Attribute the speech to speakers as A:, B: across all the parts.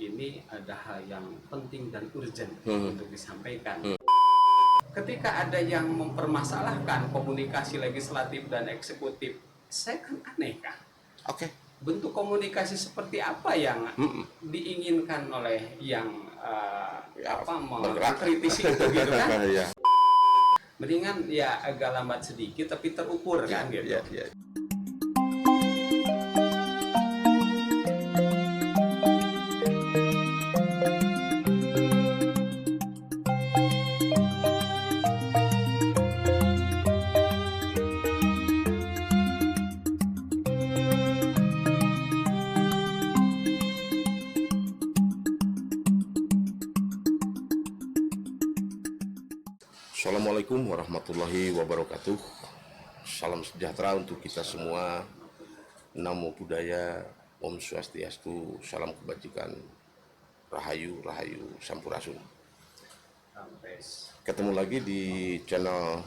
A: ini ada hal yang penting dan urgent untuk disampaikan. Ketika ada yang mempermasalahkan komunikasi legislatif dan eksekutif, saya kan aneh kan.
B: Oke.
A: Bentuk komunikasi seperti apa yang diinginkan oleh yang mengkritisi itu gitu kan?
B: Ya.
A: Mendingan ya agak lambat sedikit tapi terukur kan gitu.
B: Ya. Assalamualaikum warahmatullahi wabarakatuh. Salam sejahtera untuk kita semua. Namo Buddhaya, Om Swastiastu, salam kebajikan, Rahayu, Rahayu, Sampurasun. Ketemu lagi di channel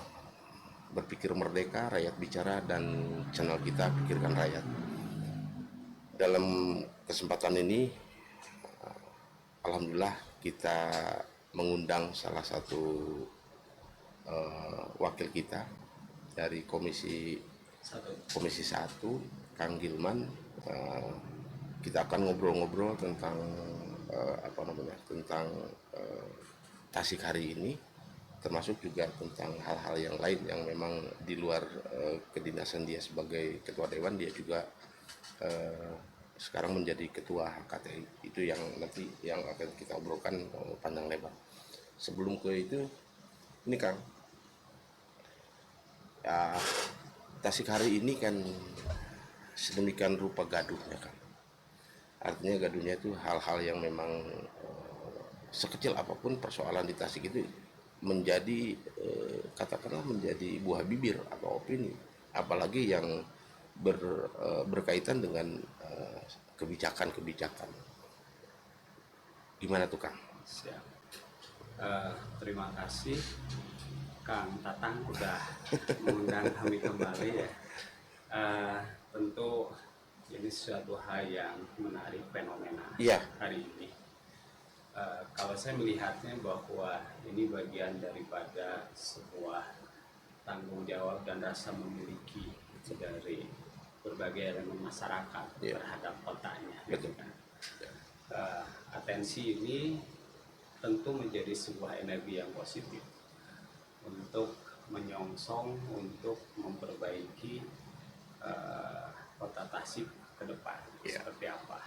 B: Berpikir Merdeka, Rakyat Bicara, dan channel kita Pikirkan Rakyat. Dalam kesempatan ini, alhamdulillah kita mengundang salah satu wakil kita dari Komisi 1, Kang Gilman. Kita akan ngobrol-ngobrol tentang tentang Tasik hari ini, termasuk juga tentang hal-hal yang lain yang memang di luar kedinasan dia sebagai ketua dewan. Dia juga sekarang menjadi ketua HKTI. Itu yang nanti yang akan kita obrolkan panjang lebar. Sebelum ke itu, ini Kang, ya, Tasik hari ini kan sedemikian rupa gaduhnya kan. Artinya gaduhnya itu hal-hal yang memang sekecil apapun persoalan di Tasik itu menjadi katakanlah menjadi buah bibir atau opini, apalagi yang berkaitan dengan kebijakan-kebijakan. Gimana tuh Kang?
A: Siap. Terima kasih Kang Tatang udah mengundang kami kembali ya. Tentu ini suatu hal yang menarik fenomena hari ini. Kalau saya melihatnya bahwa ini bagian daripada sebuah tanggung jawab dan rasa memiliki dari berbagai elemen masyarakat terhadap kotanya. Gitu kan. Atensi ini tentu menjadi sebuah energi yang positif untuk menyongsong, untuk memperbaiki kota Tasik ke depan seperti apa.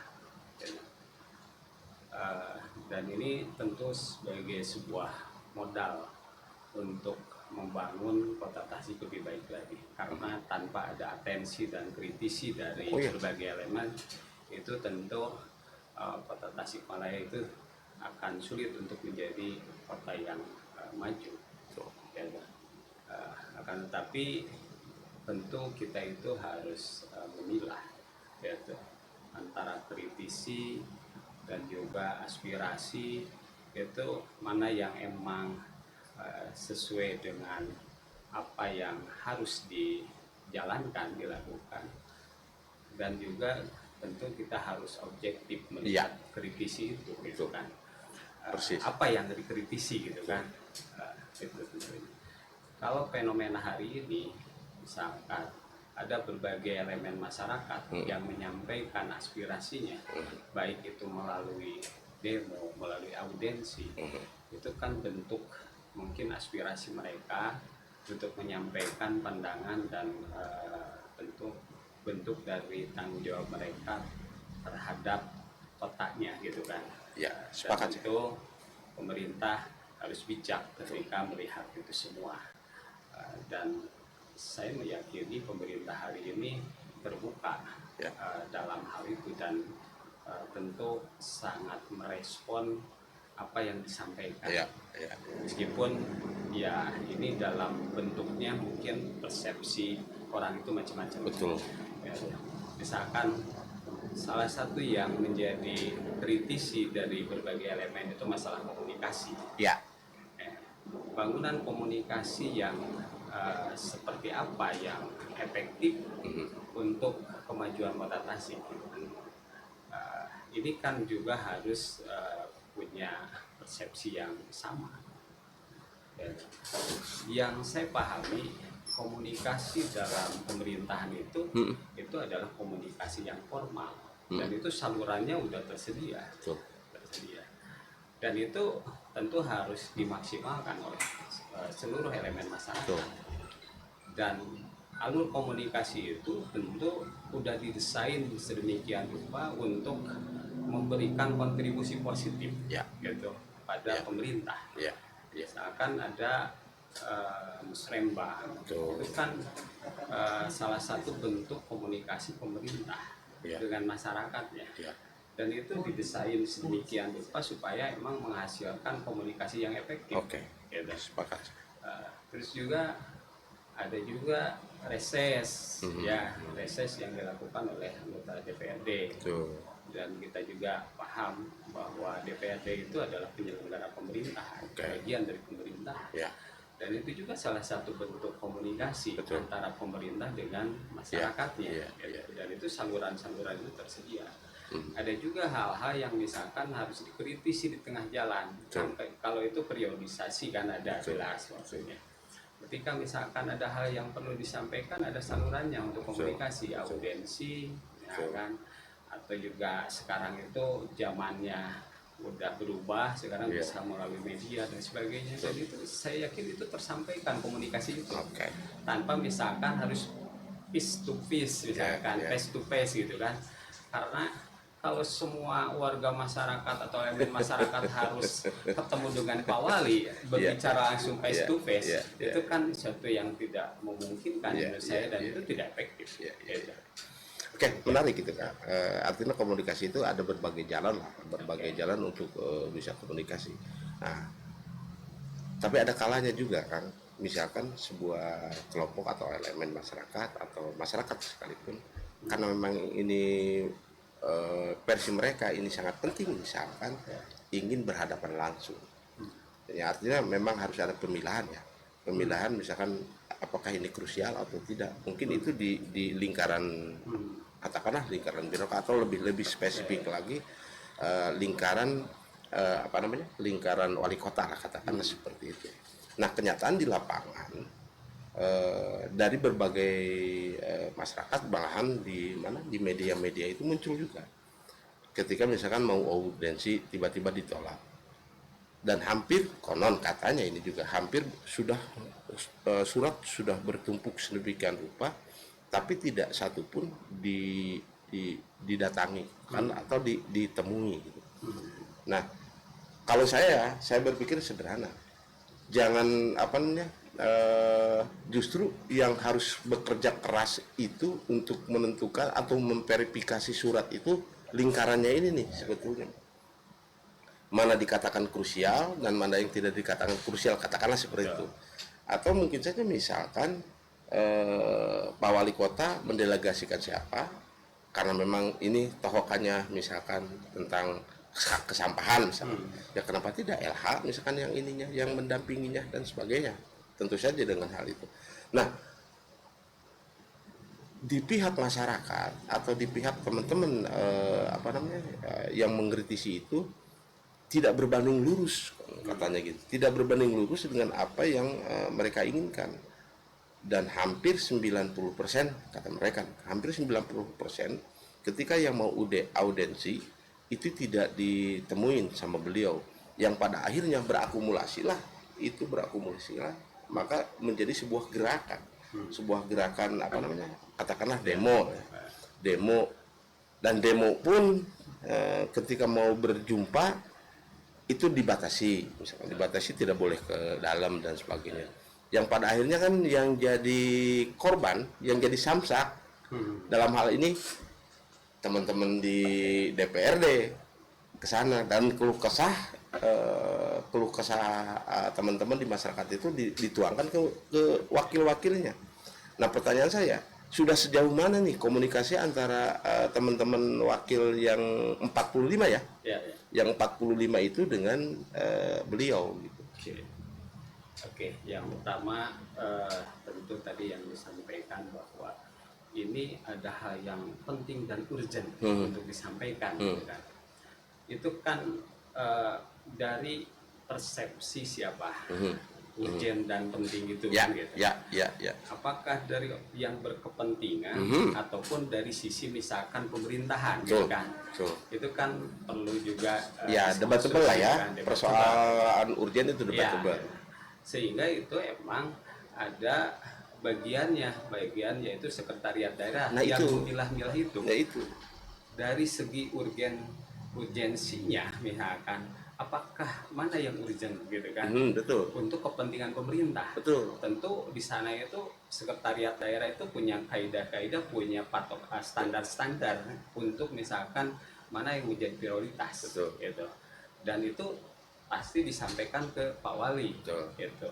A: Dan ini tentu sebagai sebuah modal untuk membangun kota Tasik lebih baik lagi. Karena tanpa ada atensi dan kritisi dari berbagai elemen, itu tentu kota Tasikmalaya itu akan sulit untuk menjadi kota yang maju. Akan tetapi tentu kita itu harus memilah antara kritisi dan juga aspirasi, itu mana yang emang sesuai dengan apa yang harus dijalankan, dilakukan, dan juga tentu kita harus objektif melihat kritisi itu gitu kan. Apa yang dikritisi gitu kan. Kalau fenomena hari ini misalkan ada berbagai elemen masyarakat yang menyampaikan aspirasinya, baik itu melalui demo, melalui audiensi, itu kan bentuk mungkin aspirasi mereka untuk menyampaikan pandangan dan tentu bentuk dari tanggung jawab mereka terhadap kotanya gitu kan.
B: Ya, sepakat.
A: Itu pemerintah harus bijak ketika melihat itu semua. Dan saya meyakini pemerintah hari ini terbuka dalam hal itu dan tentu sangat merespon apa yang disampaikan. Meskipun ya ini dalam bentuknya mungkin persepsi orang itu macam-macam.
B: Betul.
A: Misalkan salah satu yang menjadi kritisi dari berbagai elemen itu masalah komunikasi. Bangunan komunikasi yang seperti apa yang efektif untuk kemajuan kota Tasik. ini kan juga harus punya persepsi yang sama. Ya. Yang saya pahami, komunikasi dalam pemerintahan itu adalah komunikasi yang formal, dan itu salurannya udah tersedia. Dan itu tentu harus dimaksimalkan oleh seluruh elemen masyarakat. Dan alur komunikasi itu tentu udah didesain sedemikian rupa untuk memberikan kontribusi positif gitu pada pemerintah. Misalkan ada musrembang, itu kan salah satu bentuk komunikasi pemerintah dengan masyarakatnya. Dan itu didesain sedemikian rupa supaya emang menghasilkan komunikasi yang efektif.
B: Gitu. Sepakat.
A: Terus juga ada juga reses, reses yang dilakukan oleh anggota DPRD. Dan kita juga paham bahwa DPRD itu adalah penyelenggara pemerintah, bagian dari pemerintah. Dan itu juga salah satu bentuk komunikasi antara pemerintah dengan masyarakatnya. Dan itu saluran-saluran itu tersedia. Ada juga hal-hal yang misalkan harus dikritisi di tengah jalan. Sampai kalau itu periodisasi kan ada jelas maksudnya. Ketika misalkan ada hal yang perlu disampaikan, ada salurannya untuk komunikasi, audiensi, ya kan? Atau juga sekarang itu zamannya udah berubah, sekarang bisa melalui media dan sebagainya. Dan itu saya yakin itu tersampaikan komunikasi itu tanpa misalkan harus face to face, misalkan face to face gitu kan. Karena kalau semua warga masyarakat atau elemen masyarakat harus ketemu dengan Pak Wali berbicara langsung face to face, itu kan sesuatu yang tidak memungkinkan menurut saya, dan itu tidak efektif.
B: Oke, menarik gitu Kak. Artinya komunikasi itu ada berbagai jalan lah, jalan untuk bisa komunikasi. Nah, tapi ada kalanya juga kan, misalkan sebuah kelompok atau elemen masyarakat atau masyarakat sekalipun, karena memang ini versi mereka ini sangat penting, misalkan ingin berhadapan langsung. Ya, artinya memang harus ada pemilahan misalkan apakah ini krusial atau tidak. Mungkin itu di lingkaran, katakanlah lingkaran birokrat, atau lebih spesifik lagi lingkaran lingkaran wali kota lah, katakanlah seperti itu. Nah, kenyataan di lapangan dari berbagai masyarakat, malahan di media-media itu muncul juga ketika misalkan mau audiensi tiba-tiba ditolak, dan hampir konon katanya ini juga hampir sudah surat sudah bertumpuk sedemikian rupa, tapi tidak satupun didatangi kan, atau ditemui gitu. Nah, kalau saya berpikir sederhana, jangan justru yang harus bekerja keras itu untuk menentukan atau memverifikasi surat itu lingkarannya ini nih sebetulnya, mana dikatakan krusial dan mana yang tidak dikatakan krusial, katakanlah seperti itu. Atau mungkin saja misalkan Pak Wali Kota mendelegasikan siapa, karena memang ini tohokannya misalkan tentang kesampahan misalkan, ya kenapa tidak LH misalkan yang ininya, yang mendampinginya dan sebagainya, tentu saja dengan hal itu. Nah, di pihak masyarakat atau di pihak teman-teman yang mengkritisi itu tidak berbanding lurus katanya gitu, tidak berbanding lurus dengan apa yang mereka inginkan. Dan hampir 90% kata mereka, hampir 90% ketika yang mau audiensi itu tidak ditemuin sama beliau, yang pada akhirnya berakumulasilah, maka menjadi sebuah gerakan katakanlah demo, dan demo pun ketika mau berjumpa itu dibatasi, misalkan dibatasi tidak boleh ke dalam dan sebagainya, yang pada akhirnya kan yang jadi korban, yang jadi samsak dalam hal ini teman-teman di DPRD ke sana, dan keluh kesah teman-teman di masyarakat itu dituangkan ke wakil-wakilnya. Nah, pertanyaan saya, sudah sejauh mana nih komunikasi antara teman-teman wakil yang 45 ya? Yang 45 itu dengan beliau gitu.
A: Oke, yang pertama tentu tadi yang disampaikan bahwa ini ada hal yang penting dan urgent untuk disampaikan, gitu kan. itu kan dari persepsi siapa urgen dan penting itu
B: Ya,
A: kan gitu.
B: ya.
A: Apakah dari yang berkepentingan ataupun dari sisi misalkan pemerintahan
B: Betul,
A: gitu kan.
B: betul.
A: Itu kan perlu juga
B: Ya, debatable lah ya.
A: kan, debatable.
B: Persoalan urgen itu debatable.
A: Ya, sehingga itu emang ada bagiannya yaitu sekretariat daerah
B: Nah,
A: yang
B: itu.
A: memilah-milah itu
B: Ya itu.
A: dari segi urgensinya misalkan apakah mana yang urgent gitu kan
B: Betul.
A: untuk kepentingan pemerintah.
B: Betul.
A: Tentu di sana itu sekretariat daerah itu punya kaidah-kaidah, punya patok standar-standar untuk misalkan mana yang menjadi prioritas.
B: Betul.
A: Gitu. Dan itu pasti disampaikan ke Pak Wali.
B: Betul.
A: Gitu.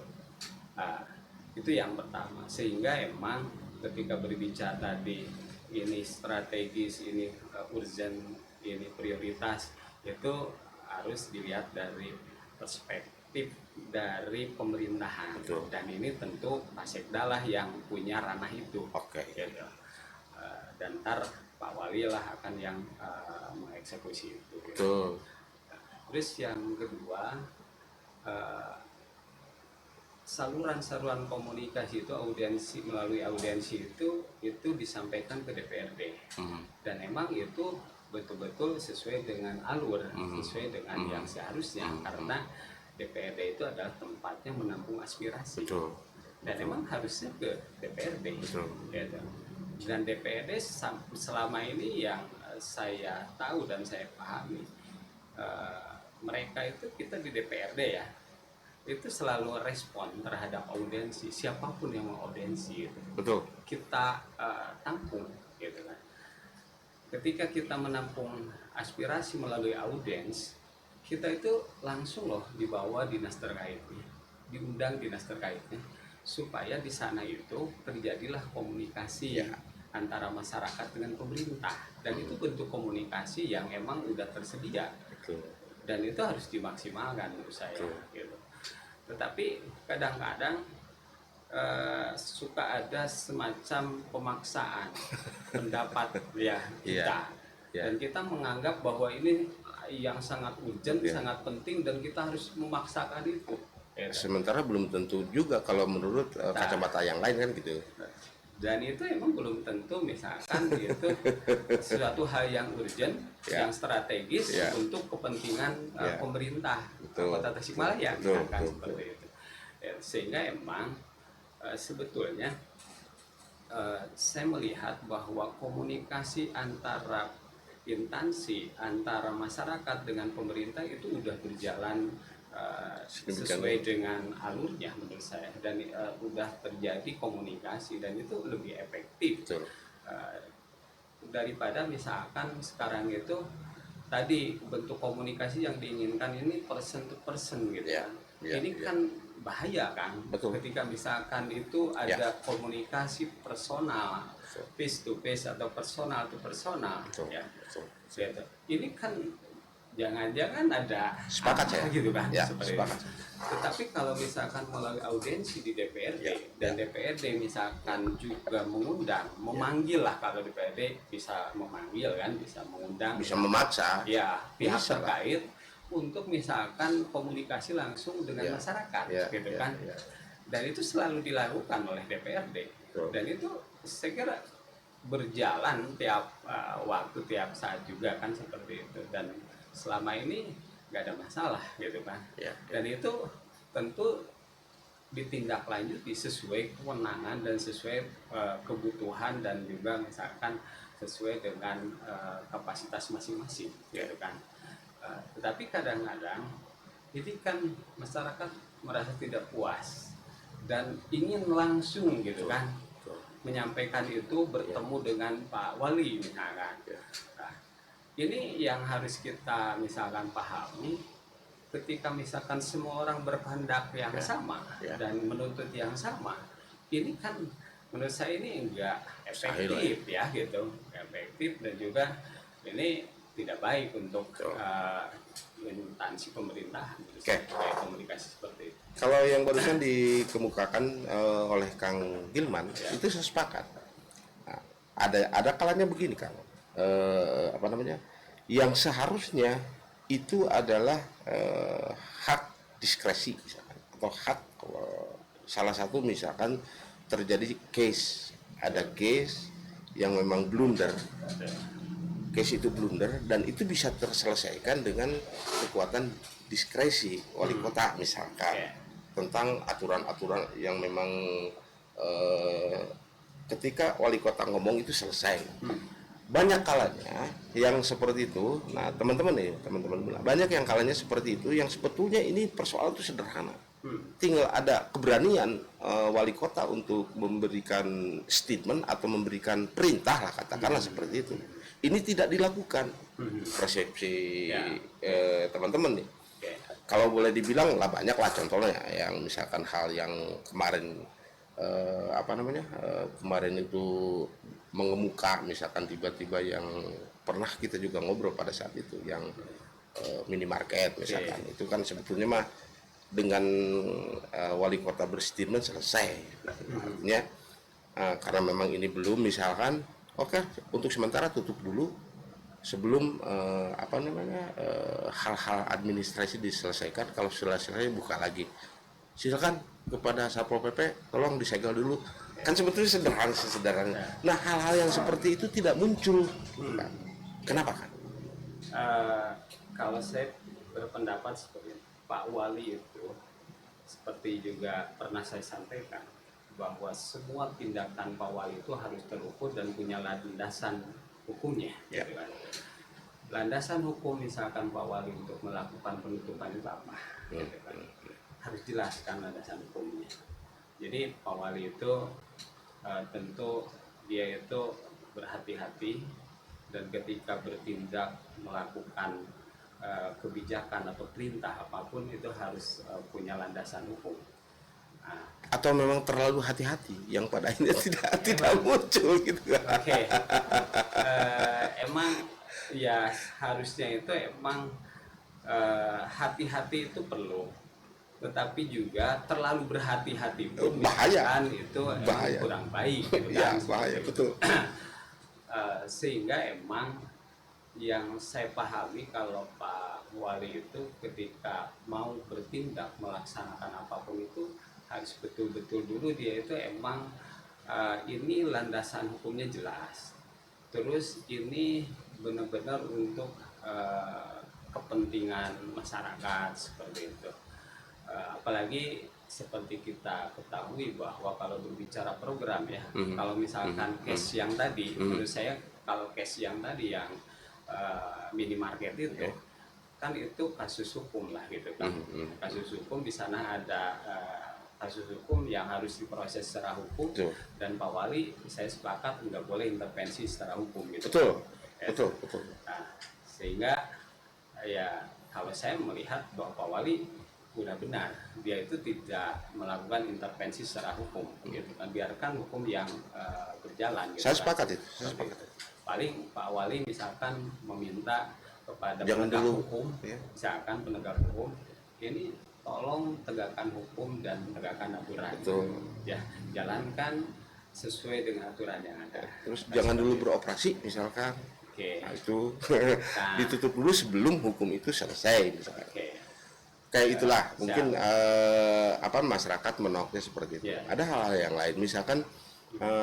A: Nah, itu yang pertama. Sehingga emang ketika berbicara tadi ini strategis, ini urgent, ini prioritas, itu harus dilihat dari perspektif dari pemerintahan.
B: Betul.
A: Dan ini tentu Pak Sekda lah yang punya ranah itu.
B: Oke.
A: Gitu. Dan ntar Pak Wali lah akan yang mengeksekusi itu. Gitu.
B: Betul.
A: Terus yang kedua, saluran-saluran komunikasi itu melalui audiensi itu disampaikan ke DPRD. Dan emang itu betul-betul sesuai dengan alur, sesuai dengan yang seharusnya, karena DPRD itu adalah tempatnya menampung aspirasi.
B: Betul.
A: Dan emang harusnya ke DPRD.
B: Betul.
A: Gitu. Dan DPRD selama ini yang saya tahu dan saya pahami, mereka itu, kita di DPRD ya, itu selalu respon terhadap audiensi, siapapun yang mau audiensi itu.
B: Betul.
A: Kita tampung gitu kan. Ketika kita menampung aspirasi melalui audiens, kita itu langsung loh dibawa dinas terkaitnya, diundang dinas terkaitnya, supaya di sana itu terjadilah komunikasi antara masyarakat dengan pemerintah. Dan itu bentuk komunikasi yang emang udah tersedia.
B: Betul.
A: Dan itu harus dimaksimalkan menurut saya. Gitu. Tetapi kadang-kadang suka ada semacam pemaksaan pendapat ya kita. Dan kita menganggap bahwa ini yang sangat urgent, sangat penting, dan kita harus memaksakan itu.
B: Sementara belum tentu juga kalau menurut kacamata yang lain kan gitu.
A: Dan itu emang belum tentu, misalkan itu suatu hal yang urgent, yang strategis untuk kepentingan pemerintah Kota Tasikmalaya, misalkan seperti itu. Sehingga emang sebetulnya saya melihat bahwa komunikasi antara instansi, antara masyarakat dengan pemerintah itu udah berjalan sesuai dengan alurnya menurut saya, dan udah terjadi komunikasi, dan itu lebih efektif daripada misalkan sekarang itu tadi bentuk komunikasi yang diinginkan ini person to person gitu kan. Ini kan bahaya kan.
B: Betul.
A: Ketika misalkan itu ada komunikasi personal, face to face atau personal to personal.
B: Betul.
A: Ya.
B: Betul.
A: Gitu. Ini kan jangan-jangan ada
B: sepakat ya
A: gitu kan,
B: sepakat.
A: Tetapi kalau misalkan melalui audiensi di DPRD dan DPRD misalkan juga mengundang, memanggil lah, kalau DPRD bisa memanggil kan, bisa mengundang,
B: bisa memaksa
A: ya pihak terkait untuk misalkan komunikasi langsung dengan masyarakat gitu kan. Dan itu selalu dilakukan oleh DPRD. Dan itu saya kira berjalan tiap waktu, tiap saat juga kan seperti itu, dan selama ini nggak ada masalah gitu kan. Dan itu tentu ditindaklanjuti sesuai kewenangan dan sesuai kebutuhan, dan juga misalkan sesuai dengan kapasitas masing-masing gitu kan. Tetapi kadang-kadang ini kan masyarakat merasa tidak puas dan ingin langsung gitu kan menyampaikan itu, bertemu dengan Pak Wali misalkan. Nah, ini yang harus kita misalkan pahami, ketika misalkan semua orang berkehendak yang sama dan menuntut yang sama, ini kan menurut saya ini enggak efektif ya gitu, efektif, dan juga ini tidak baik untuk instansi pemerintahan. Komunikasi seperti itu.
B: Kalau yang barusan dikemukakan oleh Kang Gilman, itu saya sepakat. Nah, ada kalanya begini Kang, yang seharusnya itu adalah hak diskresi misalkan, atau hak salah satu misalkan terjadi case, ada case yang memang blunder, case itu blunder dan itu bisa terselesaikan dengan kekuatan diskresi wali kota misalkan, tentang aturan-aturan yang memang ketika wali kota ngomong itu selesai. Banyak kalanya yang seperti itu, nah teman-teman bilang, banyak yang kalanya seperti itu yang sebetulnya ini persoalan itu sederhana. Tinggal ada keberanian wali kota untuk memberikan statement atau memberikan perintah lah, katakanlah seperti itu. Ini tidak dilakukan. Persepsi teman-teman nih. Kalau boleh dibilang lah, banyak lah contohnya yang misalkan hal yang kemarin kemarin itu mengemuka, misalkan tiba-tiba yang pernah kita juga ngobrol pada saat itu yang minimarket misalkan, itu kan sebetulnya mah dengan wali kota berstatement selesai. Artinya karena memang ini belum, misalkan oke, untuk sementara tutup dulu sebelum hal-hal administrasi diselesaikan. Kalau sudah selesai buka lagi, silakan kepada Satpol PP tolong disegel dulu. Kan sebetulnya sederhana. Nah, hal-hal yang seperti itu tidak muncul. Kenapa kan?
A: Kalau saya berpendapat seperti Pak Wali itu, seperti juga pernah saya sampaikan, bahwa semua tindakan Pak Wali itu harus terukur dan punya landasan hukumnya.
B: Ya.
A: Gitu kan. Landasan hukum misalkan Pak Wali untuk melakukan penutupan itu apa? Gitu kan. Harus jelaskan landasan hukumnya. Jadi Pak Wali itu tentu dia itu berhati-hati, dan ketika bertindak melakukan kebijakan atau perintah apapun itu harus punya landasan hukum.
B: Atau memang terlalu hati-hati yang pada akhirnya tidak muncul gitu.
A: Oke. Emang ya harusnya itu emang hati-hati itu perlu, tetapi juga terlalu berhati-hati pun
B: bahaya,
A: itu
B: bahaya,
A: kurang baik gitu
B: ya,
A: kan.
B: bahaya betul.
A: Sehingga emang yang saya pahami kalau Pak Wali itu ketika mau bertindak melaksanakan apapun itu harus betul-betul dulu dia itu emang ini landasan hukumnya jelas, terus ini benar-benar untuk kepentingan masyarakat seperti itu. Apalagi seperti kita ketahui bahwa kalau berbicara program ya, kalau misalkan case yang tadi, menurut saya kalau case yang tadi yang minimarket itu kan itu kasus hukum lah gitu kan. Kasus hukum, di sana ada kasus hukum yang harus diproses secara hukum. Dan Pak Wali saya sepakat nggak boleh intervensi secara hukum gitu.
B: Betul.
A: Nah, sehingga ya kalau saya melihat bahwa Pak Wali udah benar, dia itu tidak melakukan intervensi secara hukum gitu kan, biarkan hukum yang berjalan gitu.
B: Saya sepakat itu.
A: Paling Pak Wali misalkan meminta kepada
B: Jangan
A: penegak
B: dulu,
A: hukum, misalkan penegak hukum ini tolong tegakkan hukum dan tegakkan aturan. Ya, jalankan sesuai dengan aturan yang ada.
B: Terus jangan dulu beroperasi misalkan. Nah, itu ditutup dulu sebelum hukum itu selesai misalkan. Kayak itulah mungkin masyarakat menolaknya seperti itu. Ada hal-hal yang lain, misalkan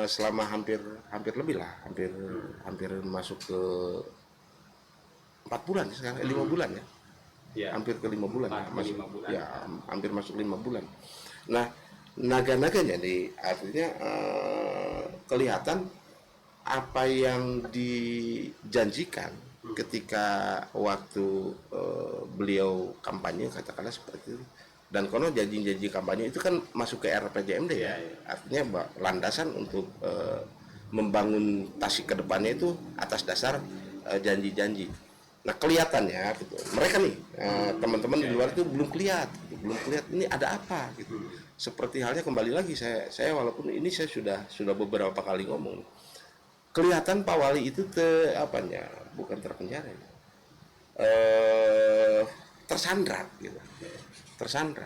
B: selama hampir masuk ke 4 bulan sekarang, 5 bulan ya. Hampir ke 5 bulan. Hampir masuk 5 bulan. Nah, naga-naganya nih artinya kelihatan apa yang dijanjikan ketika waktu beliau kampanye, katakanlah seperti itu. Dan konon janji-janji kampanye itu kan masuk ke RPJMD ya. Artinya landasan untuk membangun Tasik ke depannya itu atas dasar janji-janji. Nah, kelihatannya gitu. Mereka nih teman-teman di luar itu belum kelihatan ini ada apa gitu. Seperti halnya kembali lagi saya walaupun ini saya sudah beberapa kali ngomong. Kelihatan Pak Wali itu bukan terpenjara ya. Tersandra gitu. Tersandra.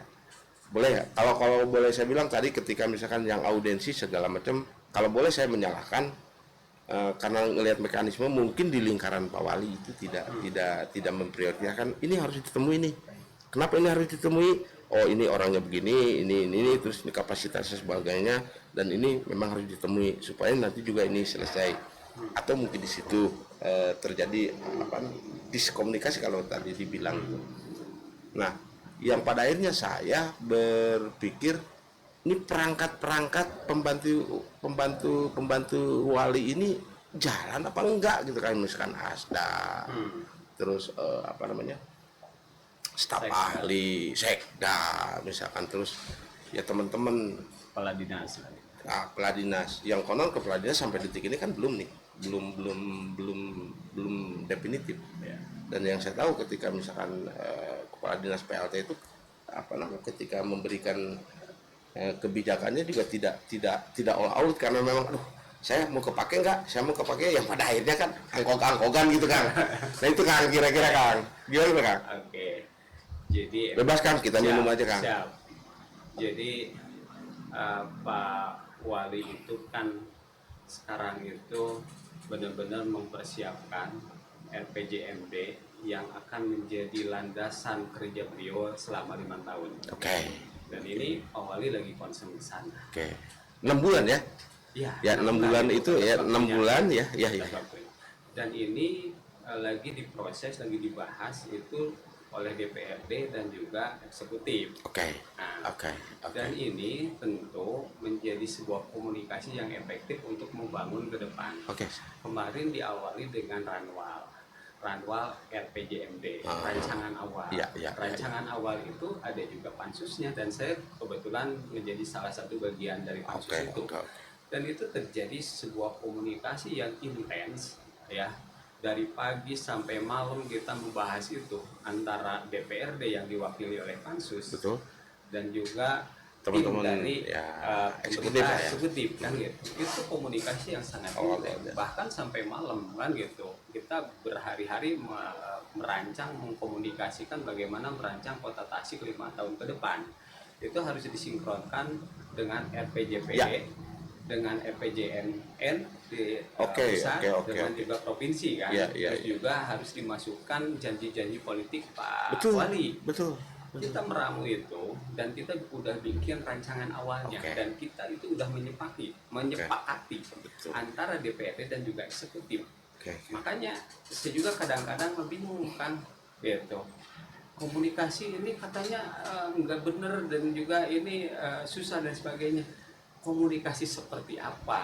B: Boleh ya? Kalau boleh saya bilang tadi ketika misalkan yang audiensi segala macam, kalau boleh saya menyalahkan karena ngelihat mekanisme mungkin di lingkaran Pak Wali itu tidak memprioritaskan ini harus ditemui nih. Kenapa ini harus ditemui? Oh ini orangnya begini, ini terus ini kapasitasnya sebagainya, dan ini memang harus ditemui supaya nanti juga ini selesai. Atau mungkin di situ terjadi diskomunikasi kalau tadi dibilang. Nah, yang pada akhirnya saya berpikir ini perangkat pembantu wali ini jalan apa enggak gitu kan, misalkan ASDA, terus staf ahli, sekda misalkan, terus ya teman-teman
A: kepala dinas.
B: kepala dinas yang konon kepala dinas sampai detik ini kan belum definitif ya. Dan yang saya tahu ketika misalkan kepala dinas PLT itu ketika memberikan kebijakannya juga tidak all out, karena memang saya mau kepake nggak, saya mau kepake, yang pada akhirnya kan angkog-angkogan gitu kan. Nah itu kan kira-kira Kang, gimana Kang?
A: Oke, jadi
B: Bebas Kang, kita minum aja Kang.
A: Siap. Jadi Pak Wali itu kan sekarang itu benar-benar mempersiapkan RPJMD yang akan menjadi landasan kerja beliau selama 5 tahun.
B: Oke.
A: Dan ini Pak Wali lagi concern ke sana.
B: Oke. 6 bulan ya? Ya 6 bulan itu ya 6 bulan ya.
A: Dan ini lagi diproses, lagi dibahas itu oleh DPRD dan juga eksekutif.
B: Oke.
A: Dan ini tentu menjadi sebuah komunikasi yang efektif untuk membangun ke depan. Kemarin diawali dengan Ranwal RPJMD, rancangan awal. Rancangan awal itu ada juga pansusnya, dan saya kebetulan menjadi salah satu bagian dari pansus itu. Dan itu terjadi sebuah komunikasi yang intens ya. Dari pagi sampai malam kita membahas itu antara DPRD yang diwakili oleh pansus, dan juga teman-teman dari eksekutif kan gitu. Itu komunikasi yang sangat intens, bahkan sampai malam kan gitu. Kita berhari-hari merancang, mengkomunikasikan bagaimana merancang kota Tasik 5 tahun ke depan. Itu harus disinkronkan dengan RPJPD, dengan RPJMN di pusat, dengan juga provinsi kan. Terus juga harus dimasukkan janji-janji politik Pak Wali. Kita meramu itu, dan kita udah bikin rancangan awalnya, dan kita itu udah menyepakati antara DPRD dan juga eksekutif. Makanya saya juga kadang-kadang bingung kan gitu. Komunikasi ini katanya nggak benar, dan juga ini susah dan sebagainya. Komunikasi seperti apa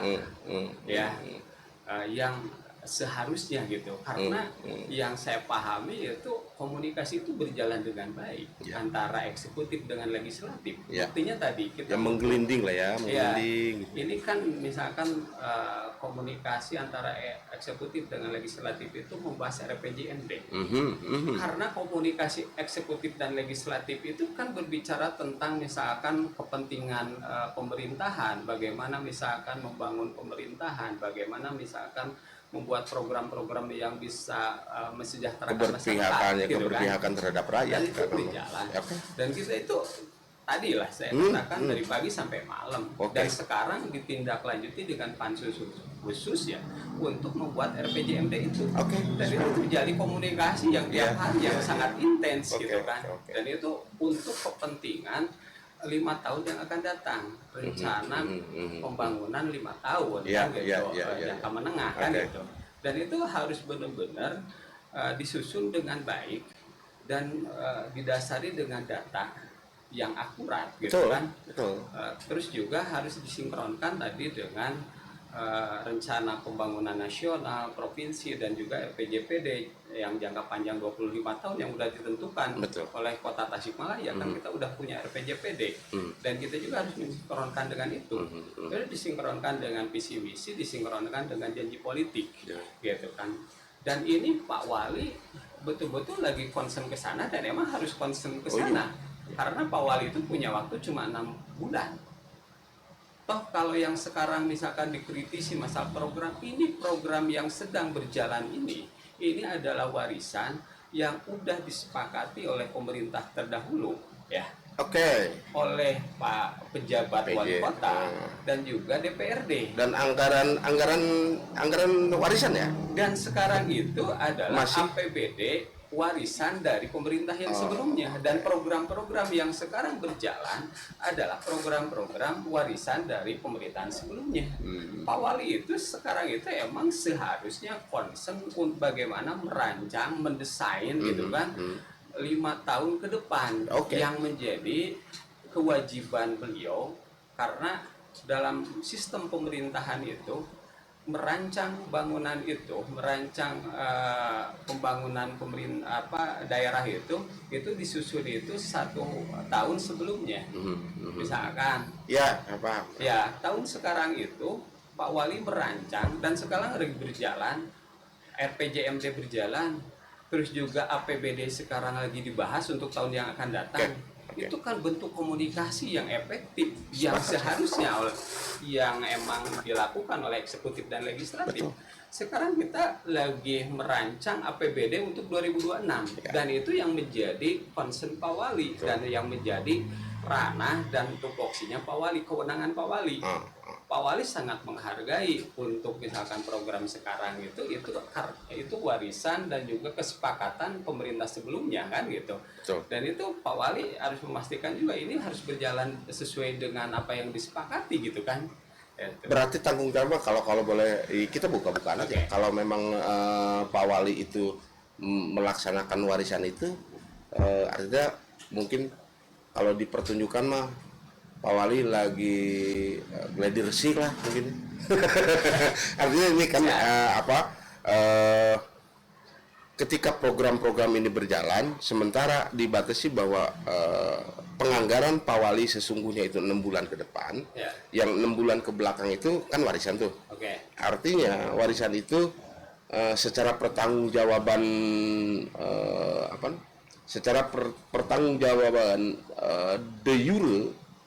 A: yang seharusnya gitu, karena yang saya pahami itu komunikasi itu berjalan dengan baik antara eksekutif dengan legislatif. Buktinya tadi kita
B: yang menggelinding lah ya,
A: ini kan misalkan komunikasi antara eksekutif dengan legislatif itu membahas RPJMD. Karena komunikasi eksekutif dan legislatif itu kan berbicara tentang misalkan kepentingan pemerintahan, bagaimana misalkan membangun pemerintahan, bagaimana misalkan membuat program-program yang bisa mensejahterakan masyarakat,
B: keberpihakan terhadap rakyat.
A: Dan itu berjalan. Dan kita itu tadi lah saya katakan dari pagi sampai malam. Dan sekarang ditindaklanjuti dengan pansus khusus ya untuk membuat RPJMD itu. Dan itu terjadi komunikasi yang tiap hari yang sangat intens gitu kan. Dan itu untuk kepentingan 5 tahun yang akan datang, rencana pembangunan 5 tahun kan gitu, jangka menengah kan gitu. Dan itu harus benar-benar disusun dengan baik dan didasari dengan data yang akurat gitu kan. Terus juga harus disinkronkan tadi dengan rencana pembangunan nasional, provinsi, dan juga RPJPD yang jangka panjang 25 tahun yang sudah ditentukan oleh Kota Tasikmalaya. Kan kita udah punya RPJPD, dan kita juga harus disinkronkan dengan itu. Jadi disinkronkan dengan visi misi, disinkronkan dengan janji politik gitu kan. Dan ini Pak Wali betul-betul lagi concern ke sana, dan emang harus concern ke sana. Karena Pak Wali itu punya waktu cuma 6 bulan. Toh kalau yang sekarang misalkan dikritisi masalah program yang sedang berjalan ini adalah warisan yang udah disepakati oleh pemerintah terdahulu ya.
B: Oke.
A: oleh Pak pejabat wali
B: PJ,
A: kota dan juga DPRD.
B: Dan anggaran warisan ya?
A: Dan sekarang itu adalah
B: Masih?
A: APBD warisan dari pemerintah yang sebelumnya, dan program-program yang sekarang berjalan adalah program-program warisan dari pemerintahan sebelumnya. Pak Wali itu sekarang itu emang seharusnya concern untuk bagaimana merancang, mendesain gitu kan 5 tahun ke depan,
B: Oke.
A: yang menjadi kewajiban beliau, karena dalam sistem pemerintahan itu merancang bangunan itu, merancang pembangunan daerah itu disusun itu 1 tahun sebelumnya. Misalkan
B: Ya, apa?
A: ya tahun sekarang itu Pak Wali merancang dan sekarang lagi berjalan, RPJMD berjalan, terus juga APBD sekarang lagi dibahas untuk tahun yang akan datang.
B: Oke.
A: Itu kan bentuk komunikasi yang efektif yang seharusnya yang emang dilakukan oleh eksekutif dan legislatif.
B: Betul.
A: Sekarang kita lagi merancang APBD untuk 2026 dan itu yang menjadi concern Pak Wali dan yang menjadi ranah dan tupoksinya Pak Wali, kewenangan Pak Wali. Pak Wali sangat menghargai untuk misalkan program sekarang itu warisan dan juga kesepakatan pemerintah sebelumnya kan gitu.
B: Betul.
A: Dan itu Pak Wali harus memastikan juga ini harus berjalan sesuai dengan apa yang disepakati gitu kan. Gitu.
B: Berarti tanggung jawab kalau boleh kita buka-bukaan aja.
A: Oke.
B: Kalau memang Pak Wali itu melaksanakan warisan itu, artinya mungkin kalau dipertunjukkan mah Pak Wali lagi gladi resik lah mungkin. Artinya ini kan ketika program-program ini berjalan, sementara dibatasi bahwa penganggaran Pak Wali sesungguhnya itu 6 bulan ke depan, yang 6 bulan ke belakang itu kan warisan tuh. Artinya warisan itu secara pertanggungjawaban pertanggungjawaban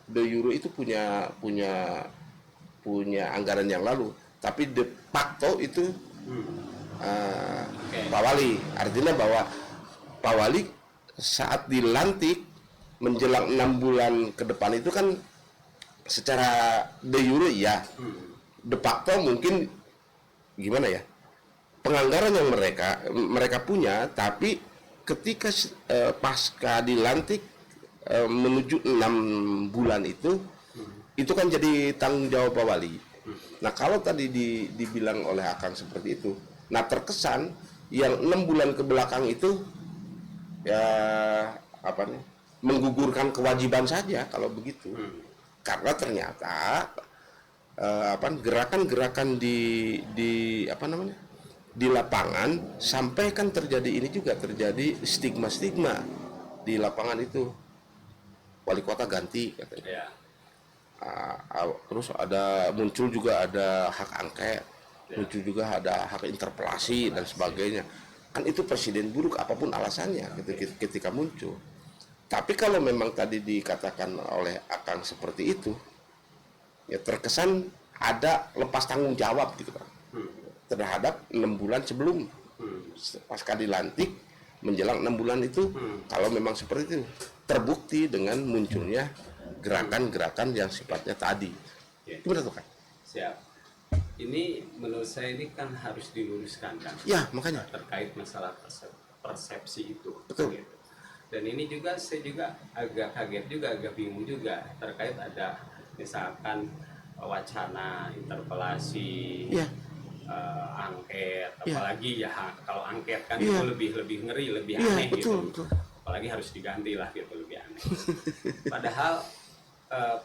B: de jure itu punya anggaran yang lalu, tapi de facto itu Pak Wali. Artinya bahwa Pak Wali saat dilantik menjelang 6 bulan ke depan itu kan secara de jure ya, de facto mungkin gimana ya, penganggaran yang mereka punya, tapi ketika pasca dilantik menuju 6 bulan itu kan jadi tanggung jawab Pak Wali. Nah kalau tadi dibilang oleh Akang seperti itu, nah terkesan yang 6 bulan ke belakang itu ya menggugurkan kewajiban saja kalau begitu. Karena ternyata gerakan-gerakan di lapangan sampai kan terjadi stigma-stigma di lapangan itu. Wali kota ganti katanya. Terus muncul juga ada hak angket, muncul juga ada hak interpelasi dan sebagainya. Kan itu presiden buruk apapun alasannya ketika muncul. Tapi kalau memang tadi dikatakan oleh Akang seperti itu, ya terkesan ada lepas tanggung jawab gitu Pak, terhadap 6 bulan sebelum pasca dilantik menjelang 6 bulan itu. Kalau memang seperti itu terbukti dengan munculnya gerakan-gerakan yang sifatnya tadi. Gimana tuh kan?
A: Siap. Ini menurut saya ini kan harus diluruskan kan.
B: Ya makanya
A: terkait masalah persepsi itu.
B: Betul.
A: Gitu. Dan ini juga saya juga agak kaget juga, agak bingung juga terkait ada misalkan wacana interpelasi, angket, apalagi ya kalau angket kan itu lebih ngeri, lebih aneh
B: betul,
A: gitu. Apalagi harus diganti lah gitu, lebih aneh. Padahal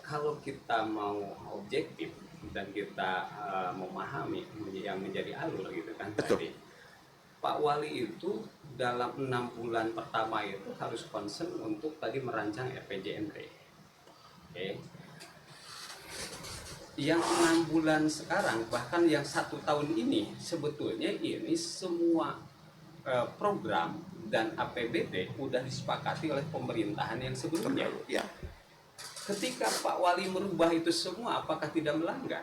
A: kalau kita mau objektif dan kita memahami yang menjadi alur gitu kan tadi, Pak Wali itu dalam 6 bulan pertama itu harus concern untuk tadi merancang RPJMD. Yang 6 bulan sekarang, bahkan yang 1 tahun ini, sebetulnya ini semua program dan APBD udah disepakati oleh pemerintahan yang sebelumnya. Ketika Pak Wali merubah itu semua, apakah tidak melanggar?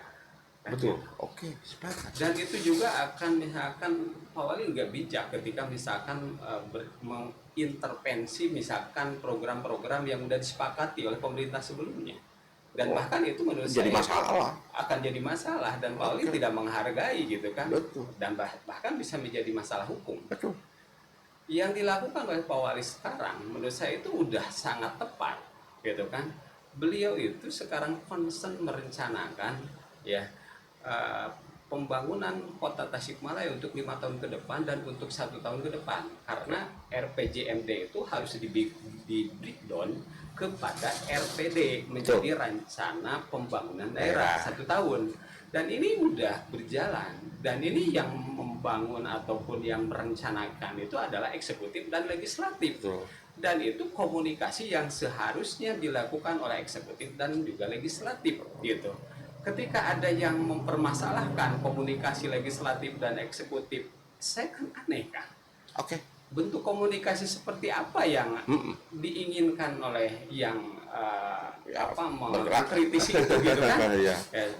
B: Betul. Oke, sepakat.
A: Dan itu juga akan misalkan Pak Wali nggak bijak ketika misalkan intervensi misalkan program-program yang sudah disepakati oleh pemerintah sebelumnya. Dan bahkan itu menurut
B: jadi
A: saya
B: masalah.
A: akan jadi masalah, dan Pak Wali tidak menghargai gitu kan.
B: Betul.
A: Dan bahkan bisa menjadi masalah hukum.
B: Betul.
A: Yang dilakukan oleh Pak Wali sekarang menurut saya itu udah sangat tepat gitu kan. Beliau itu sekarang concern merencanakan ya pembangunan kota Tasikmalaya untuk 5 tahun ke depan dan untuk 1 tahun ke depan, karena RPJMD itu harus di breakdown kepada RPD menjadi rencana pembangunan daerah 1 tahun, dan ini udah berjalan, dan ini yang membangun ataupun yang merencanakan itu adalah eksekutif dan legislatif.
B: Betul.
A: Dan itu komunikasi yang seharusnya dilakukan oleh eksekutif dan juga legislatif gitu. Ketika ada yang mempermasalahkan komunikasi legislatif dan eksekutif, saya kan aneh kan.
B: Oke.
A: Bentuk komunikasi seperti apa yang diinginkan oleh yang mengkritisi itu gitu kan?
B: Ya.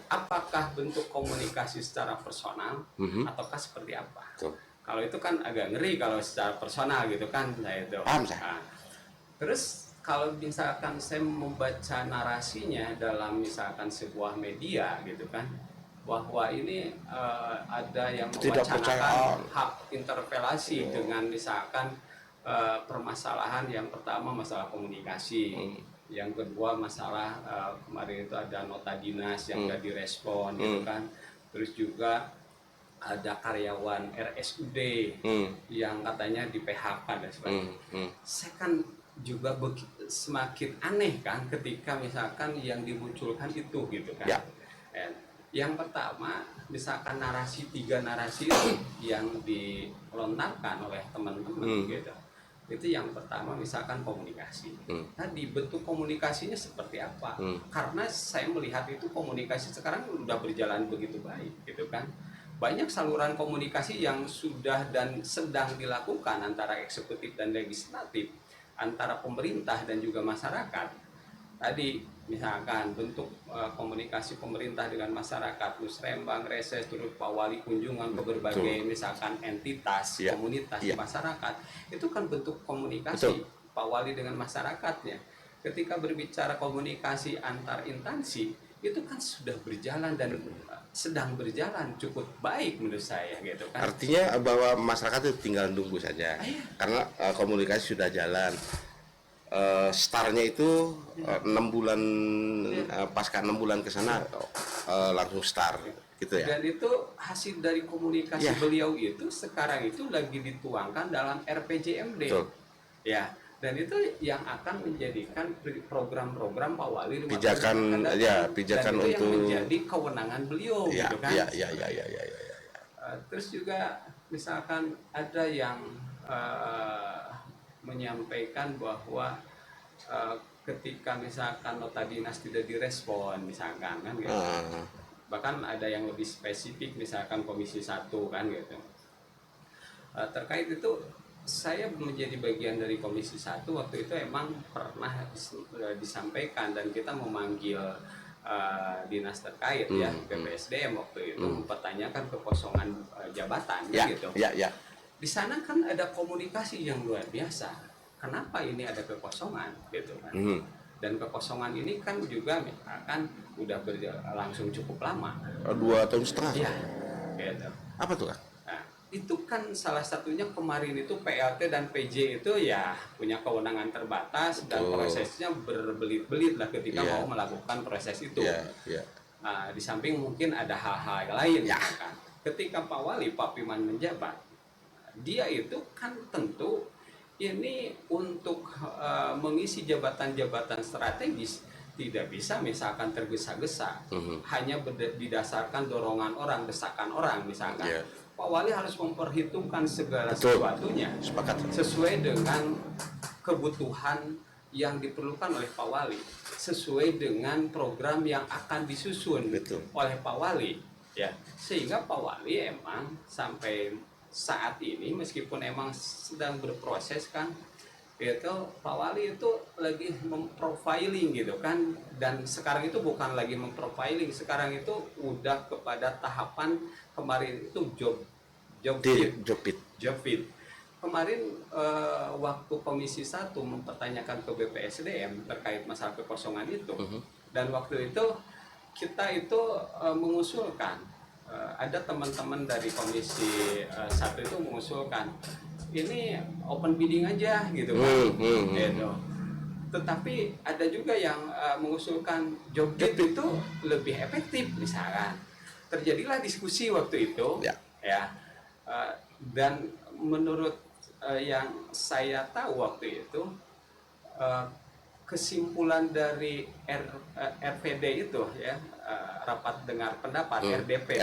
A: Apakah bentuk komunikasi secara personal ataukah seperti apa?
B: Betul.
A: Kalau itu kan agak ngeri kalau secara personal gitu kan, saya itu.
B: Paham saya.
A: Terus kalau misalkan saya membaca narasinya dalam misalkan sebuah media gitu kan, bahwa ini ada yang mewacanakan hak interpelasi dengan misalkan permasalahan yang pertama masalah komunikasi, yang kedua masalah kemarin itu ada nota dinas yang nggak direspon gitu kan, terus juga ada karyawan RSUD yang katanya di PHK dan sebagainya. Saya kan juga semakin aneh kan ketika misalkan yang dimunculkan itu gitu kan. Yang pertama misalkan tiga narasi yang dilontarkan oleh teman-teman gitu. Itu yang pertama misalkan komunikasi. Tadi bentuk komunikasinya seperti apa? Karena saya melihat itu komunikasi sekarang udah berjalan begitu baik gitu kan. Banyak saluran komunikasi yang sudah dan sedang dilakukan antara eksekutif dan legislatif, antara pemerintah dan juga masyarakat. Tadi misalkan bentuk komunikasi pemerintah dengan masyarakat, musrembang, reses, terus Pak Wali kunjungan ke berbagai misalkan entitas, komunitas masyarakat, itu kan bentuk komunikasi Pak Wali dengan masyarakatnya. Ketika berbicara komunikasi antar instansi, itu kan sudah berjalan dan sedang berjalan cukup baik menurut saya gitu kan.
B: Artinya bahwa masyarakat itu tinggal nunggu saja. Karena komunikasi sudah jalan. Startnya itu 6 bulan pasca 6 bulan ke sana langsung start gitu ya.
A: Dan itu hasil dari komunikasi beliau itu sekarang itu lagi dituangkan dalam RPJMD. Ya. Dan itu yang akan menjadikan program-program Pak Wali
B: pijakan
A: dan itu
B: untuk
A: yang menjadi kewenangan beliau gitu kan. Terus juga misalkan ada yang menyampaikan bahwa ketika misalkan nota dinas tidak direspon misalkan kan gitu. Bahkan ada yang lebih spesifik misalkan Komisi 1 kan gitu. Terkait itu saya menjadi bagian dari Komisi 1 waktu itu emang pernah disampaikan dan kita memanggil dinas terkait ya BPSDM waktu itu mempertanyakan kekosongan jabatan gitu. Di sana kan ada komunikasi yang luar biasa. Kenapa ini ada kekosongan gitu kan? Dan kekosongan ini kan juga misalkan udah berlangsung cukup lama.
B: 2,5 tahun.
A: Ya, gitu.
B: Apa tuh kan?
A: Itu kan salah satunya kemarin itu PLT dan PJ itu ya punya kewenangan terbatas dan prosesnya berbelit-belit lah ketika mau melakukan proses itu. Di samping mungkin ada hal-hal lain kan. Ketika Pak Wali Pak Piman menjabat, dia itu kan tentu ini untuk mengisi jabatan-jabatan strategis tidak bisa misalkan tergesa-gesa, hanya didasarkan dorongan orang, desakan orang misalkan. Pak Wali harus memperhitungkan segala sesuatunya sesuai dengan kebutuhan yang diperlukan oleh Pak Wali, sesuai dengan program yang akan disusun oleh Pak Wali ya. Sehingga Pak Wali emang sampai saat ini meskipun emang sedang berproses kan itu, Pak Wali itu lagi memprofiling gitu kan, dan sekarang itu bukan lagi memprofiling, sekarang itu udah kepada tahapan kemarin itu job fit. kemarin waktu Komisi 1 mempertanyakan ke BPSDM terkait masalah kekosongan itu, dan waktu itu kita itu mengusulkan, ada teman-teman dari Komisi 1 itu mengusulkan ini open bidding aja gitu kan, gitu. Tetapi ada juga yang mengusulkan job bid itu lebih efektif misalkan. Terjadilah diskusi waktu itu, ya. Dan menurut yang saya tahu waktu itu, kesimpulan dari RPD itu ya, rapat dengar pendapat RDP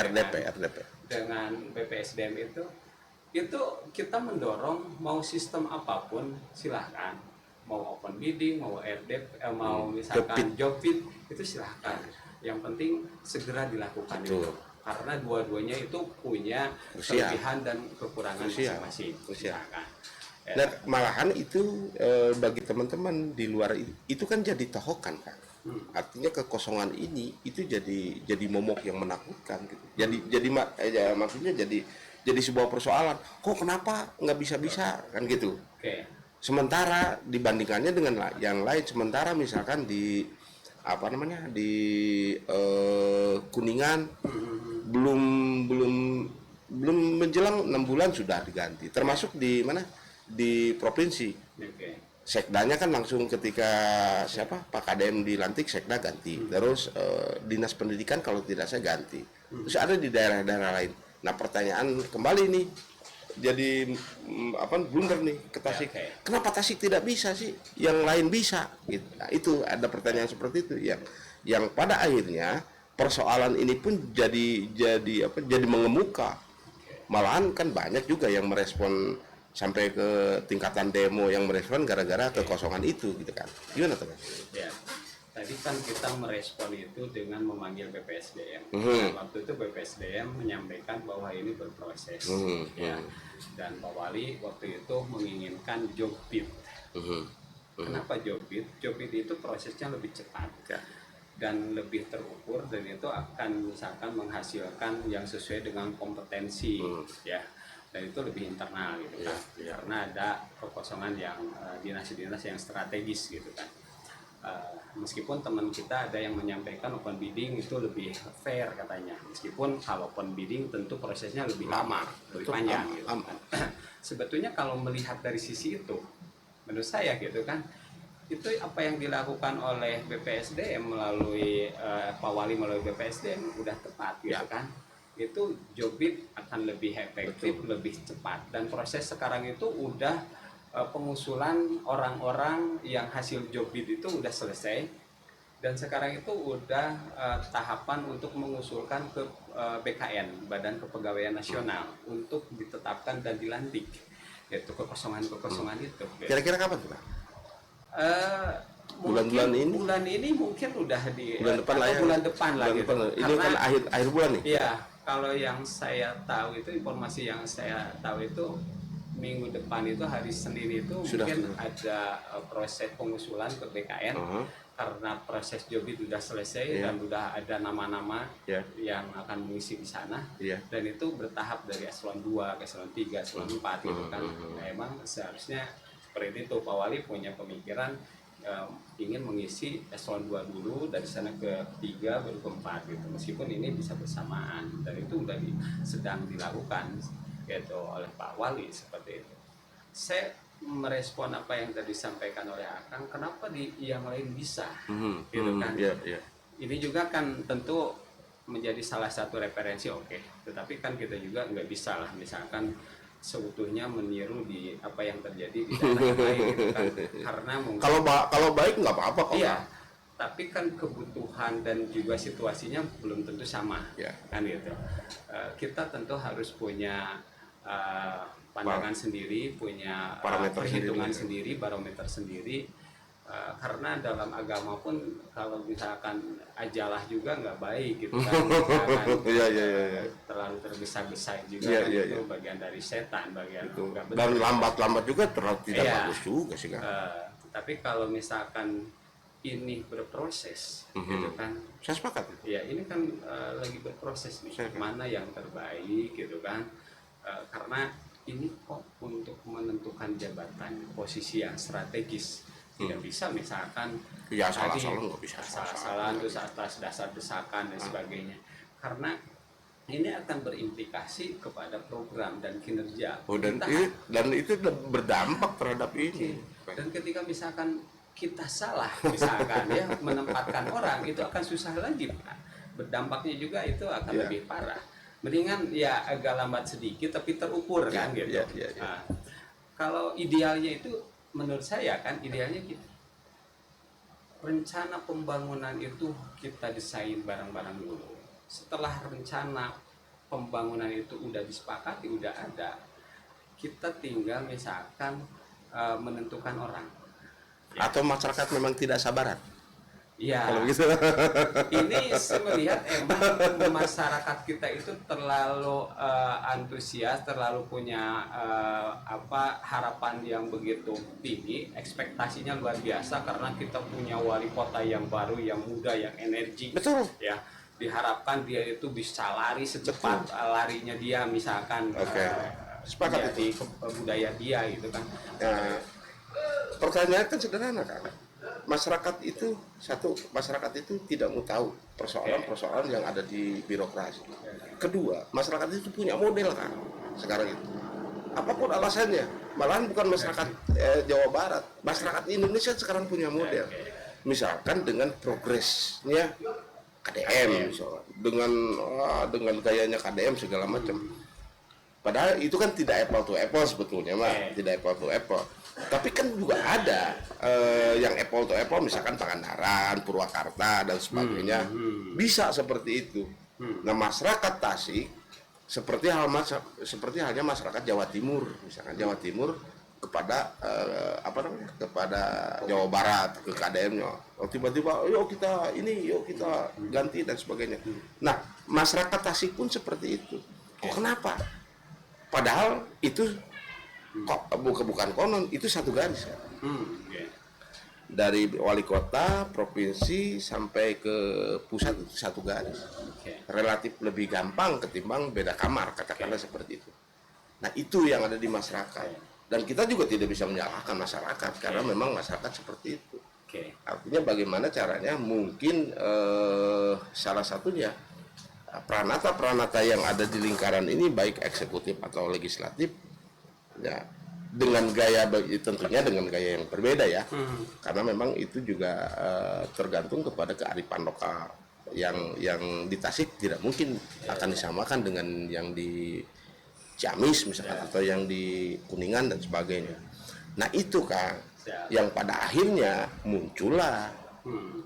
A: dengan BPSDM itu kita mendorong mau sistem apapun silahkan, mau open bidding, mau RDP, mau misalkan job bid itu silahkan, yang penting segera dilakukan itu, karena dua-duanya itu punya kelebihan dan kekurangan masing-masing.
B: Nah, malahan itu bagi teman-teman di luar itu kan jadi tohokan kan. Artinya kekosongan ini itu jadi momok yang menakutkan gitu. Maksudnya jadi sebuah persoalan. Kok kenapa nggak bisa kan gitu. Sementara dibandingkannya dengan yang lain, sementara misalkan di Kuningan belum menjelang 6 bulan sudah diganti, termasuk di mana, di provinsi. Sekdanya kan langsung ketika Pak Kadem dilantik, sekda ganti, terus dinas pendidikan kalau tidak saya ganti, terus ada di daerah-daerah lain. Nah, pertanyaan kembali nih, jadi blunder nih ke Tasik. Kenapa Tasik tidak bisa sih, yang lain bisa gitu. Nah, itu ada pertanyaan seperti itu yang pada akhirnya persoalan ini pun jadi mengemuka. Malahan kan banyak juga yang merespon sampai ke tingkatan demo yang merespon gara-gara kekosongan itu gitu kan. Gimana teman?
A: Ya, tadi kan kita merespon itu dengan memanggil BPSDM. Waktu itu BPSDM menyampaikan bahwa ini berproses, ya. Dan Pak Wali waktu itu menginginkan job bid. Kenapa job bid? Job bid itu prosesnya lebih cepat dan lebih terukur, dan itu akan misalkan menghasilkan yang sesuai dengan kompetensi, ya. Dan itu lebih internal gitu kan, karena ada kekosongan yang dinas-dinas yang strategis gitu kan. Meskipun teman kita ada yang menyampaikan open bidding itu lebih fair katanya, meskipun kalau open bidding tentu prosesnya lebih lama, lebih panjang gitu kan. Sebetulnya kalau melihat dari sisi itu, menurut saya gitu kan, itu apa yang dilakukan oleh BPSDM melalui Pak Wali melalui BPSDM udah tepat gitu kan. Itu job bid akan lebih efektif, lebih cepat, dan proses sekarang itu udah pengusulan orang-orang yang hasil job bid itu udah selesai, dan sekarang itu udah tahapan untuk mengusulkan ke BKN, Badan Kepegawaian Nasional, untuk ditetapkan dan dilantik, yaitu kekosongan-kekosongan itu.
B: Kira-kira kapan tuh, Pak?
A: Bulan ini mungkin udah di
B: bulan depan lah ya.
A: Bulan depan lah gitu.
B: Ini kan akhir bulan nih.
A: Iya, kalau yang saya tahu itu, informasi yang saya tahu itu minggu depan itu hari Senin itu mungkin ada proses pengusulan ke BKN, karena proses job itu sudah selesai dan sudah ada nama-nama yang akan mengisi di sana, dan itu bertahap dari eselon 2 ke eselon 3, eselon 4 gitu kan. Nah, emang seharusnya seperti itu. Pak Wali punya pemikiran ingin mengisi eselon 2 dulu, dari sana ke 3 baru ke 4 gitu, meskipun ini bisa bersamaan, dan itu sudah sedang dilakukan gitu oleh Pak Wali seperti itu. Saya merespon apa yang tadi disampaikan oleh Akang, kenapa di yang lain bisa gitu kan. Ini juga kan tentu menjadi salah satu referensi, tetapi kan kita juga nggak bisa lah misalkan seutuhnya meniru di apa yang terjadi di daerah yang lain gitu kan, karena mungkin
B: kalau baik nggak apa-apa kok.
A: Iya, tapi kan kebutuhan dan juga situasinya belum tentu sama, kan gitu. Kita tentu harus punya pandangan sendiri, punya perhitungan sendiri, barometer sendiri. Karena dalam agama pun kalau misalkan ajalah juga nggak baik gitu kan, terlalu tergesa-gesa juga kan, itu bagian dari setan, bagian nggak benar.
B: Dan lambat-lambat juga terlalu tidak bagus juga sih kan.
A: Tapi kalau misalkan ini berproses gitu kan,
B: saya sepakat.
A: Ya ini kan lagi berproses nih, mana yang terbaik gitu kan. Karena ini kok untuk menentukan jabatan posisi yang strategis tidak bisa misalkan
B: Ya
A: tadi
B: salah-salah nggak bisa
A: salah-salahan terus atas dasar desakan dan sebagainya, karena ini akan berimplikasi kepada program dan kinerja
B: Oh,
A: pemerintahan.
B: dan itu berdampak terhadap ini.
A: Dan ketika misalkan kita salah misalkan ya menempatkan orang, itu akan susah lagi Pak. Berdampaknya juga itu akan
B: Ya.
A: lebih parah. Mendingan ya agak lambat sedikit tapi terukur kan gitu.
B: Ya.
A: Nah, kalau idealnya itu menurut saya kan idealnya gitu. Rencana pembangunan itu kita desain bareng-bareng dulu. Setelah rencana pembangunan itu udah disepakati, udah ada, kita tinggal misalkan menentukan orang.
B: Atau masyarakat memang tidak sabaran.
A: Ya,
B: Kalau gitu.
A: ini saya melihat emang masyarakat kita itu terlalu antusias, terlalu punya harapan yang begitu tinggi, ekspektasinya luar biasa karena kita punya wali kota yang baru, yang muda, yang energi.
B: Betul.
A: Ya, diharapkan dia itu bisa lari secepat larinya dia misalkan
B: Sepakat
A: di budaya dia gitu kan.
B: Nah, pertanyaan kan sederhana kan. Masyarakat itu tidak mau tahu persoalan-persoalan yang ada di birokrasi. Kedua, masyarakat itu punya model kan sekarang itu. Apapun alasannya, malahan bukan masyarakat Jawa Barat, masyarakat Indonesia sekarang punya model. Misalkan dengan progresnya KDM, misalnya, dengan gayanya KDM segala macam. Padahal itu kan tidak apple to apple sebetulnya, tidak apple to apple. Tapi kan juga ada yang apple to apple, misalkan Pangandaran, Purwakarta dan sebagainya, bisa seperti itu. Nah, masyarakat Tasik seperti halnya masyarakat Jawa Timur, misalkan Jawa Timur kepada kepada Jawa Barat ke KDM-nya. Tiba-tiba, yuk kita ganti dan sebagainya. Nah, masyarakat Tasik pun seperti itu. Kenapa? Padahal itu bukan konon, itu satu garis kan? Dari wali kota, provinsi sampai ke pusat itu satu garis. Relatif lebih gampang ketimbang beda kamar, katakanlah seperti itu. Nah, itu yang ada di masyarakat. Dan kita juga tidak bisa menyalahkan masyarakat karena memang masyarakat seperti itu. Artinya bagaimana caranya, mungkin salah satunya peranata-peranata yang ada di lingkaran ini, baik eksekutif atau legislatif, ya dengan gaya, tentunya dengan gaya yang berbeda ya, karena memang itu juga tergantung kepada kearifan lokal yang di Tasik tidak mungkin akan disamakan dengan yang di Ciamis misalkan, atau yang di Kuningan dan sebagainya. Nah, itu kan yang pada akhirnya muncullah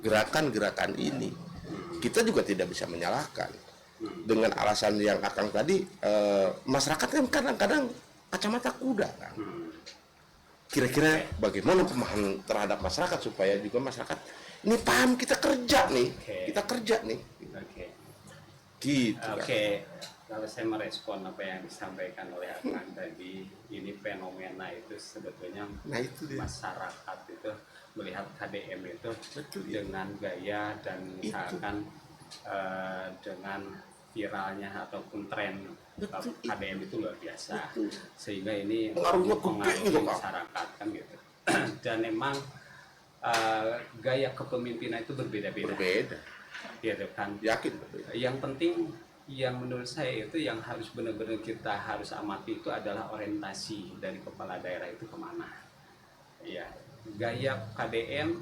B: gerakan-gerakan ini. Kita juga tidak bisa menyalahkan dengan alasan yang Akang tadi, masyarakat kan kadang-kadang kacamata kuda kan. Kira-kira bagaimana pemahaman terhadap masyarakat supaya juga masyarakat ini paham kita kerja nih. Gitu kan.
A: Kalau saya merespon apa yang disampaikan oleh Akang tadi, ini fenomena itu sebetulnya masyarakat itu melihat KDM itu dengan gaya dan misalkan dengan viralnya ataupun tren KDM itu luar biasa. Sehingga ini mempengaruhi masyarakat kan gitu. Dan memang gaya kepemimpinan itu berbeda-beda. Gitu kan.
B: Yakin berbeda.
A: Yang penting yang menurut saya itu yang harus benar-benar kita harus amati itu adalah orientasi dari kepala daerah itu kemana. Ya, gaya KDM,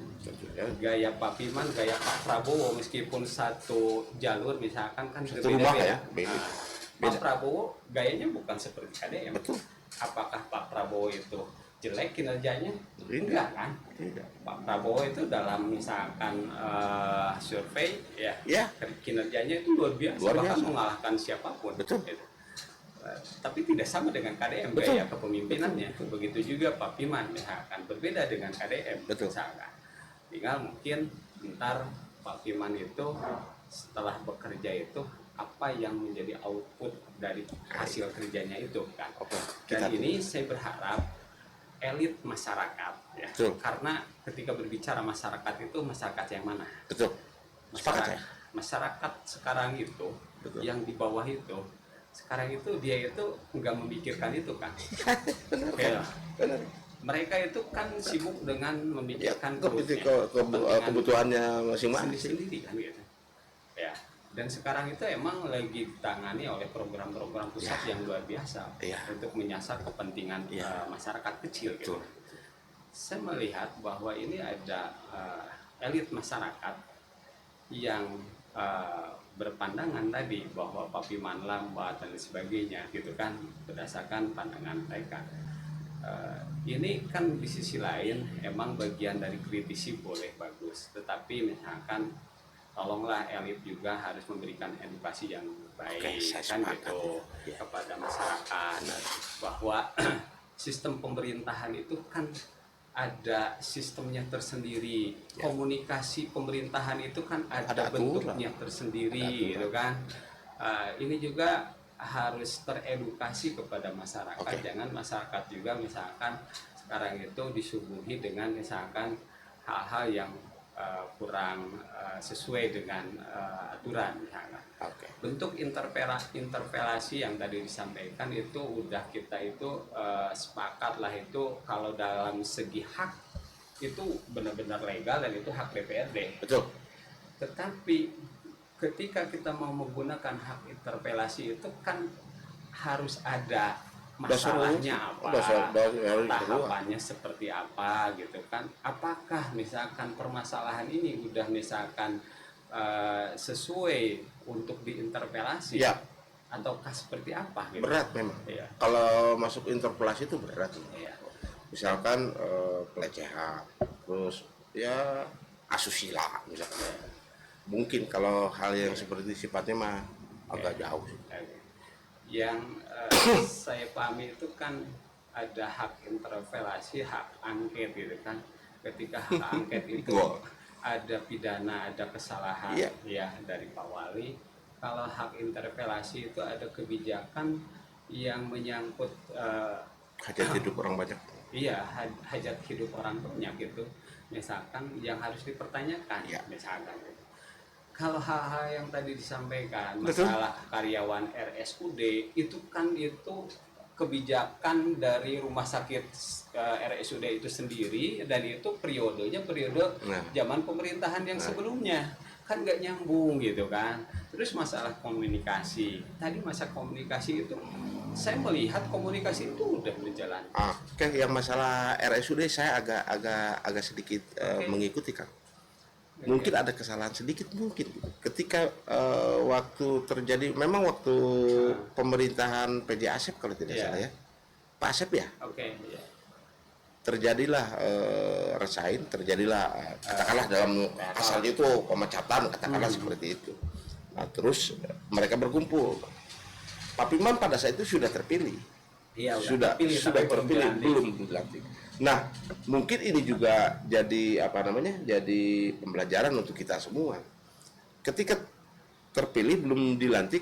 A: gaya Pak Piman, gaya Pak Prabowo meskipun satu jalur misalkan kan berbeda-beda. Pak Prabowo gayanya bukan seperti KDM.
B: Betul.
A: Apakah Pak Prabowo itu jelek kinerjanya?
B: Enggak
A: Kan?
B: Tidak.
A: Pak Prabowo itu dalam misalkan survei kinerjanya itu luar biasa, bahkan mengalahkan siapapun.
B: Betul.
A: Gitu. Tapi tidak sama dengan KDM gaya kepemimpinannya. Begitu juga Pak Piman misalkan berbeda dengan KDM. Misalkan. Tinggal mungkin ntar Pak Piman itu setelah bekerja itu apa yang menjadi output dari hasil kerjanya itu kan. Dan ini saya berharap elit masyarakat ya. Karena ketika berbicara masyarakat itu masyarakat yang mana?
B: Masyarakat
A: sekarang itu yang di bawah itu sekarang itu dia itu nggak memikirkan itu kan.
B: Benar kan?
A: Ya,
B: Benar.
A: mereka itu kan sibuk dengan
B: Ya,
A: memikirkan perutnya,
B: kebutuhannya masing-masing.
A: sendiri kan gitu. Ya. Dan sekarang itu emang lagi ditangani oleh program-program pusat
B: Ya.
A: yang luar biasa
B: Ya.
A: untuk menyasar kepentingan
B: Ya.
A: masyarakat kecil gitu.
B: Betul.
A: Saya melihat bahwa ini ada elit masyarakat yang berpandangan tadi bahwa papiman lambat dan sebagainya gitu kan, berdasarkan pandangan mereka. Ini kan di sisi lain emang bagian dari kritisi boleh bagus, tetapi misalkan tolonglah elit juga harus memberikan edukasi yang baik.
B: Oke, saya
A: Kan
B: sepakat.
A: gitu
B: Ya.
A: kepada masyarakat bahwa sistem pemerintahan itu kan ada sistemnya tersendiri.
B: Ya.
A: Komunikasi pemerintahan itu kan
B: Ada
A: ada
B: aturan.
A: bentuknya tersendiri
B: Ada aturan.
A: gitu kan. Ini juga harus teredukasi kepada masyarakat.
B: Oke.
A: Jangan masyarakat juga misalkan sekarang itu disuguhi dengan misalkan hal-hal yang kurang sesuai dengan aturan misalkan.
B: Oke.
A: Bentuk interpelasi yang tadi disampaikan itu udah kita itu sepakat lah, itu kalau dalam segi hak itu benar-benar legal dan itu hak DPRD.
B: Betul.
A: Tetapi ketika kita mau menggunakan hak interpelasi itu kan harus ada masalahnya apa,
B: Dasar
A: tahapannya seperti apa gitu kan. Apakah misalkan permasalahan ini udah misalkan sesuai untuk diinterpelasi,
B: ya,
A: ataukah seperti apa gitu.
B: berat memang.
A: Iya.
B: Kalau masuk interpelasi itu berat.
A: Iya.
B: Misalkan pelecehan, terus ya asusila misalkan. Mungkin kalau hal yang seperti sifatnya mah agak jauh sih.
A: Yang saya pahami itu kan ada hak interpelasi, hak angket gitu kan. Ketika hak angket itu ada pidana, ada kesalahan
B: Iya.
A: ya dari Pak Wali. Kalau hak interpelasi itu ada kebijakan yang menyangkut
B: Hajat hidup orang banyak.
A: iya, hajat hidup orang banyak gitu. Misalkan yang harus dipertanyakan,
B: Iya.
A: misalkan gitu. Kalau hal-hal yang tadi disampaikan,
B: Betul.
A: masalah karyawan RSUD itu kan itu kebijakan dari rumah sakit RSUD itu sendiri, dan itu periodenya periode
B: Nah.
A: zaman pemerintahan yang sebelumnya, kan nggak nyambung gitu kan. Terus masalah komunikasi, tadi masa komunikasi itu saya melihat komunikasi itu udah berjalan.
B: Oke, yang masalah RSUD saya agak sedikit
A: Oke.
B: mengikuti Kang. Mungkin ada kesalahan sedikit mungkin. Ketika waktu terjadi, memang waktu pemerintahan PJ Asep kalau tidak
A: Iya.
B: salah ya, Pak Asep ya,
A: Oke, iya.
B: terjadilah resign, terjadilah katakanlah dalam asalnya itu pemecatan, katakanlah seperti itu. Nah, terus mereka berkumpul. Papiman pada saat itu sudah terpilih.
A: Iya,
B: sudah
A: tapi
B: terpilih,
A: dilantik.
B: belum dilantik. Nah, mungkin ini juga jadi jadi pembelajaran untuk kita semua. Ketika terpilih belum dilantik,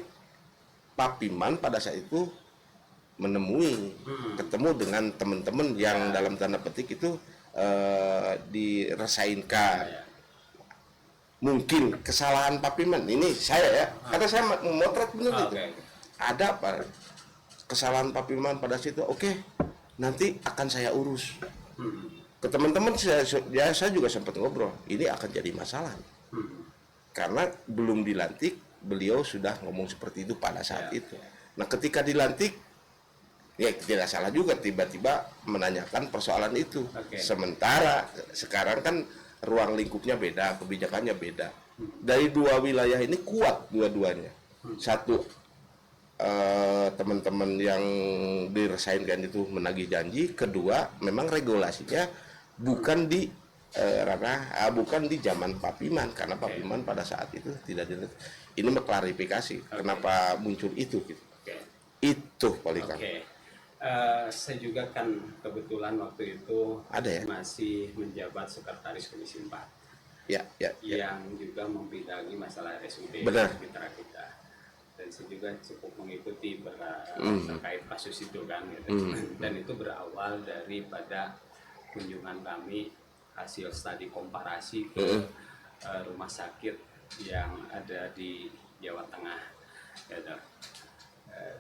B: Papiman pada saat itu menemui, ketemu dengan teman-teman yang dalam tanda petik itu diresainkan.
A: Ya.
B: Mungkin kesalahan Papiman ini saya ya, karena saya memotret benar itu.
A: Oke.
B: Ada apa kesalahan Papiman pada situ? Oke, nanti akan saya urus. Ke teman-teman saya juga sempat ngobrol, ini akan jadi masalah karena belum dilantik, beliau sudah ngomong seperti itu pada saat
A: Ya.
B: itu. Nah, ketika dilantik, ya tidak salah juga tiba-tiba menanyakan persoalan itu.
A: Oke.
B: Sementara sekarang kan ruang lingkupnya beda, kebijakannya beda. Dari dua wilayah ini kuat dua-duanya. Satu, teman-teman yang diresainkan itu menagih janji. Kedua, memang regulasinya bukan di bukan di zaman Papiman, karena Papiman pada saat itu tidak dilantik. Ini mengklarifikasi kenapa muncul itu gitu.
A: Oke.
B: Itu paling kan.
A: Oke. Saya juga kan kebetulan waktu itu
B: Ada ya?
A: masih menjabat sekretaris Komisi 4
B: Ya.
A: yang juga membidangi masalah RSUD
B: Benar.
A: mitra kita. Dan saya juga cukup mengikuti terkait kasus itu kan gitu. Dan itu berawal daripada kunjungan kami hasil studi komparasi ke rumah sakit yang ada di Jawa Tengah gitu.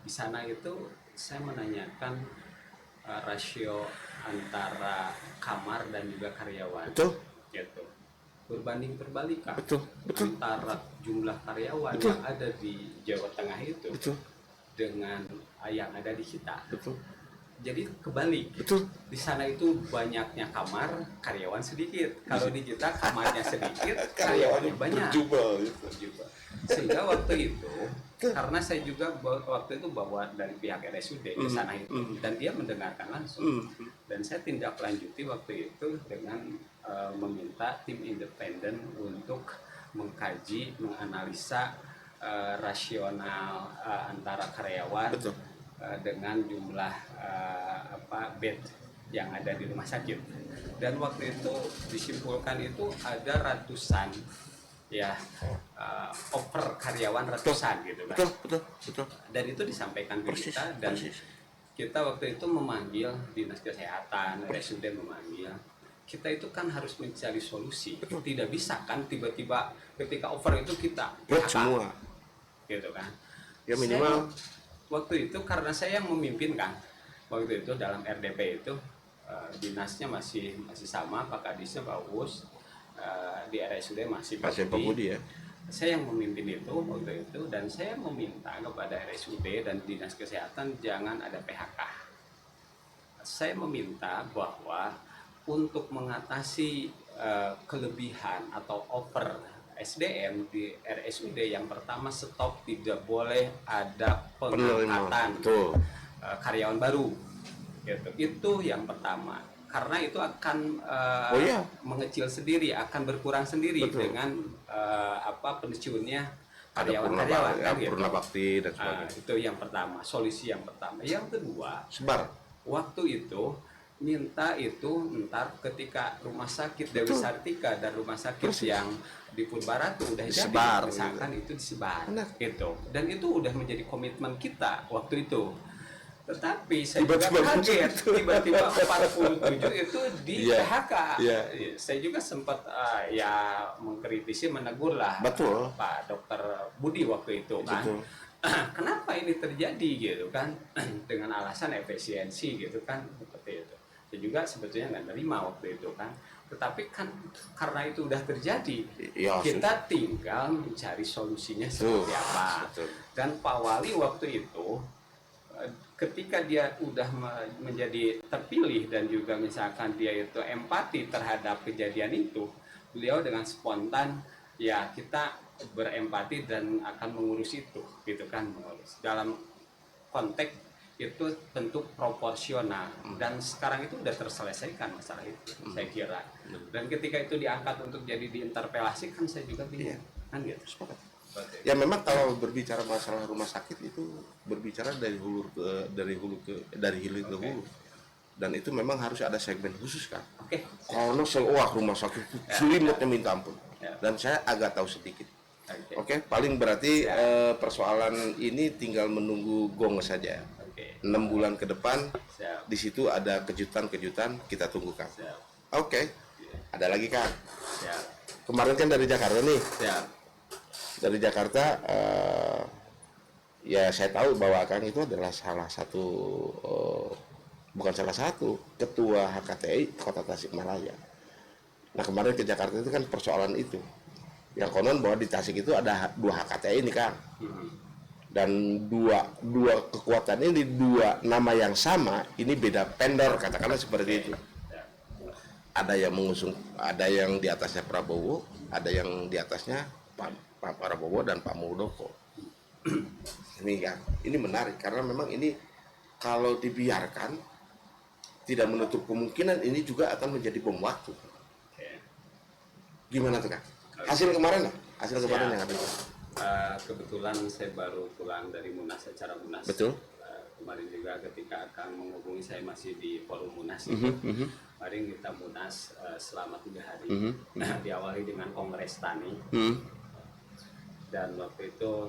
A: di sana itu saya menanyakan rasio antara kamar dan juga karyawan.
B: Betul.
A: Gitu. Berbanding terbalik kan
B: Betul.
A: antara jumlah karyawan
B: Betul.
A: yang ada di Jawa Tengah itu
B: Betul.
A: dengan yang ada di kita.
B: Betul.
A: Jadi kebalik.
B: Betul.
A: Di sana itu banyaknya kamar, karyawan sedikit. Kalau di kita kamarnya sedikit, karyawannya banyak.
B: Berjubel.
A: Sehingga waktu itu, karena saya juga waktu itu bawa dari pihak RSUD ke sana itu, dan dia mendengarkan langsung. Dan saya tindak lanjuti waktu itu dengan meminta tim independen untuk mengkaji, menganalisa rasional antara karyawan
B: Betul.
A: dengan jumlah bed yang ada di rumah sakit. Dan waktu itu disimpulkan itu ada ratusan ya over karyawan ratusan gitu kan.
B: Betul.
A: Dan itu disampaikan ke
B: Persis,
A: kita dan
B: persis.
A: kita waktu itu memanggil dinas kesehatan, RSUD memanggil. Kita itu kan harus mencari solusi. Tidak bisa kan tiba-tiba ketika over itu kita
B: Buat
A: PHK,
B: semua.
A: gitu kan.
B: Ya minimal
A: Waktu itu karena saya yang memimpin kan, waktu itu dalam RDP itu dinasnya masih sama, Pak Kadisnya Pak Uus, di RSUD masih Pak
B: Pak Budi ya.
A: Saya yang memimpin itu waktu itu, dan saya meminta kepada RSUD dan dinas kesehatan jangan ada PHK. Saya meminta bahwa untuk mengatasi kelebihan atau over SDM di RSUD, yang pertama stop, tidak boleh ada pengangkatan karyawan baru. Gitu. Itu yang pertama. Karena itu akan mengecil sendiri, akan berkurang sendiri. Betul. Dengan pensiunnya karyawan-karyawan
B: ya, gitu. Purna bakti dan sebagainya.
A: Itu yang pertama, solusi yang pertama. Yang kedua,
B: sebar.
A: Waktu itu minta itu ntar ketika rumah sakit Dewi Sartika dan rumah sakit yang di Purbaratu udah
B: disebar,
A: jadi, misalkan itu disebar gitu. Dan itu udah menjadi komitmen kita waktu itu. Tetapi saya juga kaget tiba-tiba 47 itu di PHK. Saya juga sempat mengkritisi, menegur lah Pak Dokter Budi waktu itu kan. Kenapa ini terjadi gitu kan, dengan alasan efisiensi gitu kan, seperti itu. Saya juga sebetulnya nggak nerima waktu itu kan, tetapi kan karena itu udah terjadi, kita tinggal mencari solusinya seperti apa. Dan Pak Wali waktu itu ketika dia udah menjadi terpilih dan juga misalkan dia itu empati terhadap kejadian itu, beliau dengan spontan ya kita berempati dan akan mengurus itu gitu kan, mengurus dalam konteks itu tentu proporsional, dan sekarang itu udah terselesaikan masalah itu saya kira. Dan ketika itu diangkat untuk jadi diinterpelasi kan saya juga bingung kan gitu.
B: Ya memang kalau berbicara masalah rumah sakit itu berbicara dari hilir ke hulu, dan itu memang harus ada segmen khusus kan. Kalau rumah sakit selimutnya minta ampun, dan saya agak tahu sedikit. Paling berarti persoalan ini tinggal menunggu gong saja. 6 bulan ke depan di situ ada kejutan-kejutan, kita tunggukan. Ada lagi kan? Kemarin kan dari Jakarta nih. Dari Jakarta ya saya tahu bahwa Kang itu adalah salah satu bukan salah satu ketua HKTI Kota Tasikmalaya. Nah kemarin ke Jakarta itu kan persoalan itu. Yang konon bahwa di Tasik itu ada 2 HKTI ini Kang. Dan dua kekuatan ini, 2 nama yang sama, ini beda vendor katakanlah seperti itu. Ada yang mengusung, ada yang di atasnya Prabowo, ada yang di atasnya Pak Prabowo dan Pak Muldoko. Ini menarik karena memang ini kalau dibiarkan tidak menutup kemungkinan ini juga akan menjadi bom waktu. Gimana tuh Kang? Hasil kemarin yang ada.
A: Kebetulan saya baru pulang dari Munas, acara Munas.
B: Betul.
A: Kemarin juga ketika akan menghubungi saya masih di forum Munas. Kemarin kita Munas selama 3 hari. Diawali dengan Kongres Tani. Dan waktu itu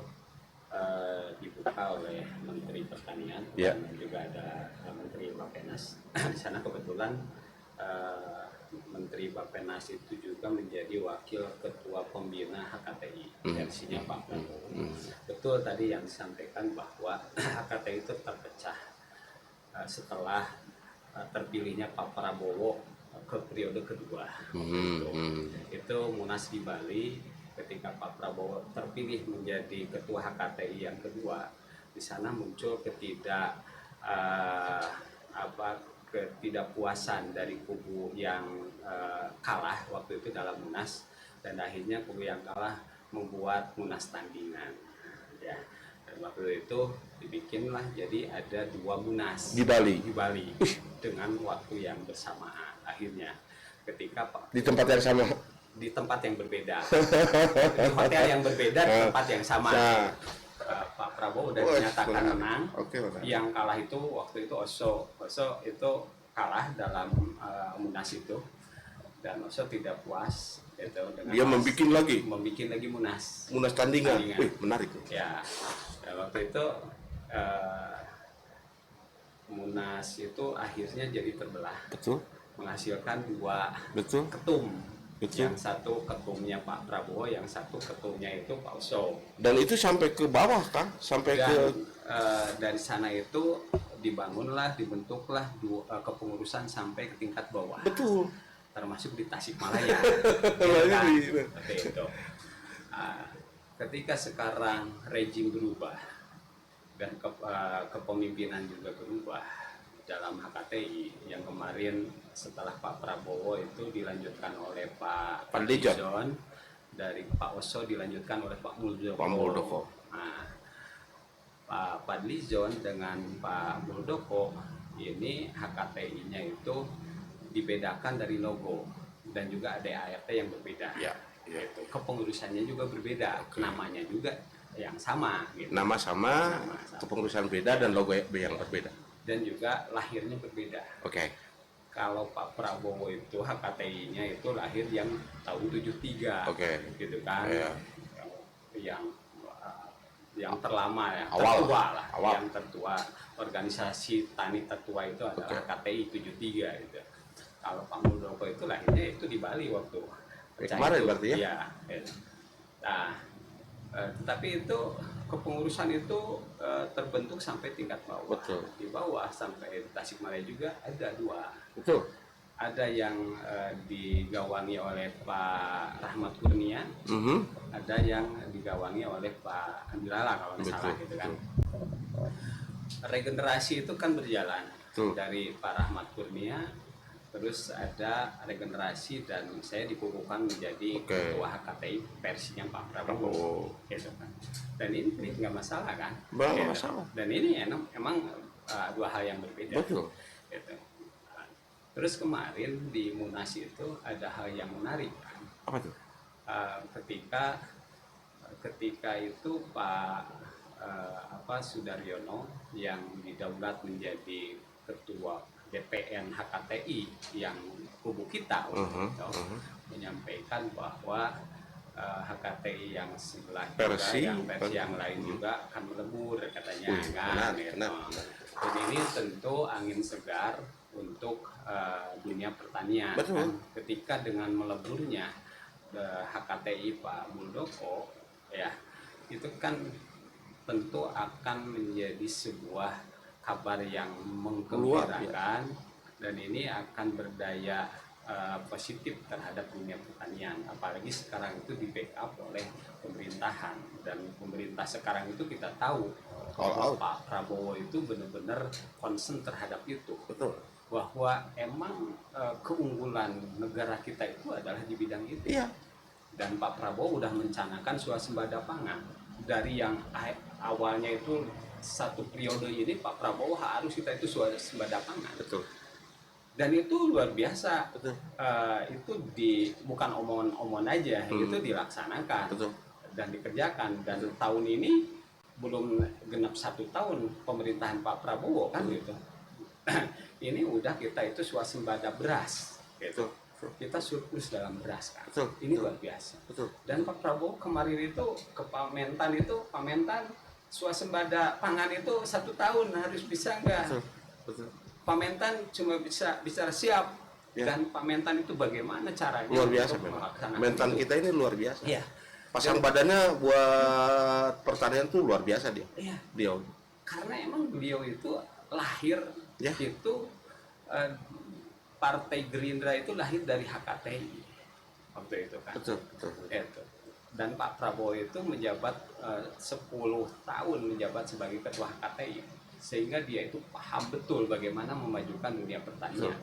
A: dibuka oleh Menteri Pertanian dan juga ada Menteri Bapenas. Di sana kebetulan Menteri Bappenas itu juga menjadi wakil ketua pembina HKTI versinya Pak Prabowo. Betul tadi yang disampaikan bahwa HKTI itu terpecah setelah terpilihnya Pak Prabowo ke periode kedua. Itu Munas di Bali ketika Pak Prabowo terpilih menjadi ketua HKTI yang kedua. Di sana muncul ketidakpuasan dari kubu yang kalah waktu itu dalam Munas, dan akhirnya kubu yang kalah membuat Munas tandingan ya. Dan waktu itu dibikinlah jadi ada 2 Munas
B: Di Bali
A: dengan waktu yang bersamaan. Akhirnya ketika
B: di tempat yang sama,
A: di tempat yang berbeda, di hotel yang berbeda, di tempat yang sama. Pak Prabowo udah dinyatakan menang. Yang kalah itu waktu itu Oso itu kalah dalam Munas itu, dan Oso tidak puas gitu,
B: dia membuat lagi
A: Munas
B: tandingan. Menarik
A: ya. Waktu itu Munas itu akhirnya jadi terbelah, menghasilkan 2 ketum. Yang satu ketumnya Pak Prabowo, yang satu ketumnya itu Pak Oso.
B: Dan itu sampai ke bawah kan?
A: Dari sana itu dibentuklah kepengurusan sampai ke tingkat bawah.
B: Betul.
A: Termasuk di Tasikmalaya. Seperti itu. Ketika sekarang rejim berubah dan kepemimpinan juga berubah dalam HKTI, yang kemarin setelah Pak Prabowo itu dilanjutkan oleh Pak Fadlizon, dari Pak Oso dilanjutkan oleh Pak Muldoko. Nah, Pak Fadlizon dengan Pak Muldoko ini HKTI-nya itu dibedakan dari logo dan juga ada ART yang berbeda. Gitu. Kepengurusannya juga berbeda, namanya juga yang sama. Gitu.
B: Nama sama, kepengurusan beda dan logo yang berbeda.
A: Dan juga lahirnya berbeda. Kalau Pak Prabowo itu HKTI-nya itu lahir yang tahun 73, gitu kan, yang terlama ya, yang tertua, organisasi tani tertua itu adalah HKTI 73 gitu. Kalau Pak Muldoko itu lahirnya itu di Bali waktu
B: kemarin berarti ya.
A: Nah, tetapi itu kepengurusan itu terbentuk sampai tingkat bawah. Di bawah sampai Tasikmalaya juga ada 2. Ada yang digawangi oleh Pak Rahmat Kurnia, ada yang digawangi oleh Pak Andilala kalau nggak salah gitu kan. Regenerasi itu kan berjalan dari Pak Rahmat Kurnia, terus ada regenerasi dan saya dikukuhkan menjadi ketua HKTI versinya Pak Prabowo, gitu kan. Dan ini nggak masalah kan?
B: Nggak masalah.
A: Dan ini emang 2 hal yang berbeda. Gitu. Terus kemarin di Munas itu ada hal yang menarik kan?
B: Apa tuh?
A: Ketika itu Pak Sudaryono yang didaulat menjadi ketua DPN HKTI yang kubu kita menyampaikan bahwa HKTI yang sebelah versi yang lain juga akan melebur katanya kan. Jadi ini tentu angin segar untuk dunia pertanian kan. Ketika dengan meleburnya HKTI Pak Muldoko ya, itu kan tentu akan menjadi sebuah kabar yang menggembirakan, dan ini akan berdaya positif terhadap dunia pertanian, apalagi sekarang itu di backup oleh pemerintahan, dan pemerintah sekarang itu kita tahu bahwa Pak Prabowo itu benar-benar concern terhadap itu. Bahwa emang keunggulan negara kita itu adalah di bidang itu. Dan Pak Prabowo udah mencanangkan swasembada pangan dari yang awalnya itu 1 periode ini Pak Prabowo harus kita itu swasembada pangan. Dan itu luar biasa. Itu bukan omongan aja, itu dilaksanakan dan dikerjakan. Dan tahun ini belum genap 1 tahun pemerintahan Pak Prabowo kan gitu. Ini udah kita itu swasembada beras. Gitu. Kita surplus dalam beras kan. Ini luar biasa. Dan Pak Prabowo kemarin itu ke Pamentan swasembada pangan itu 1 tahun harus bisa enggak? Pamentan cuma bisa bicara siap,
B: Ya.
A: Dan Pak Mentan itu bagaimana caranya
B: Luar biasa
A: untuk
B: memang.
A: melaksanakan
B: Mentan
A: itu?
B: kita ini luar biasa.
A: Iya.
B: Pasang badannya buat pertanian tuh luar biasa dia.
A: Iya.
B: Dia.
A: Karena emang beliau itu lahir
B: Ya.
A: itu eh, Partai Gerindra itu lahir dari HKTI waktu itu kan.
B: Betul, betul.
A: Itu. Dan Pak Prabowo itu menjabat 10 tahun menjabat sebagai ketua HKTI, sehingga dia itu paham betul bagaimana memajukan dunia pertanian.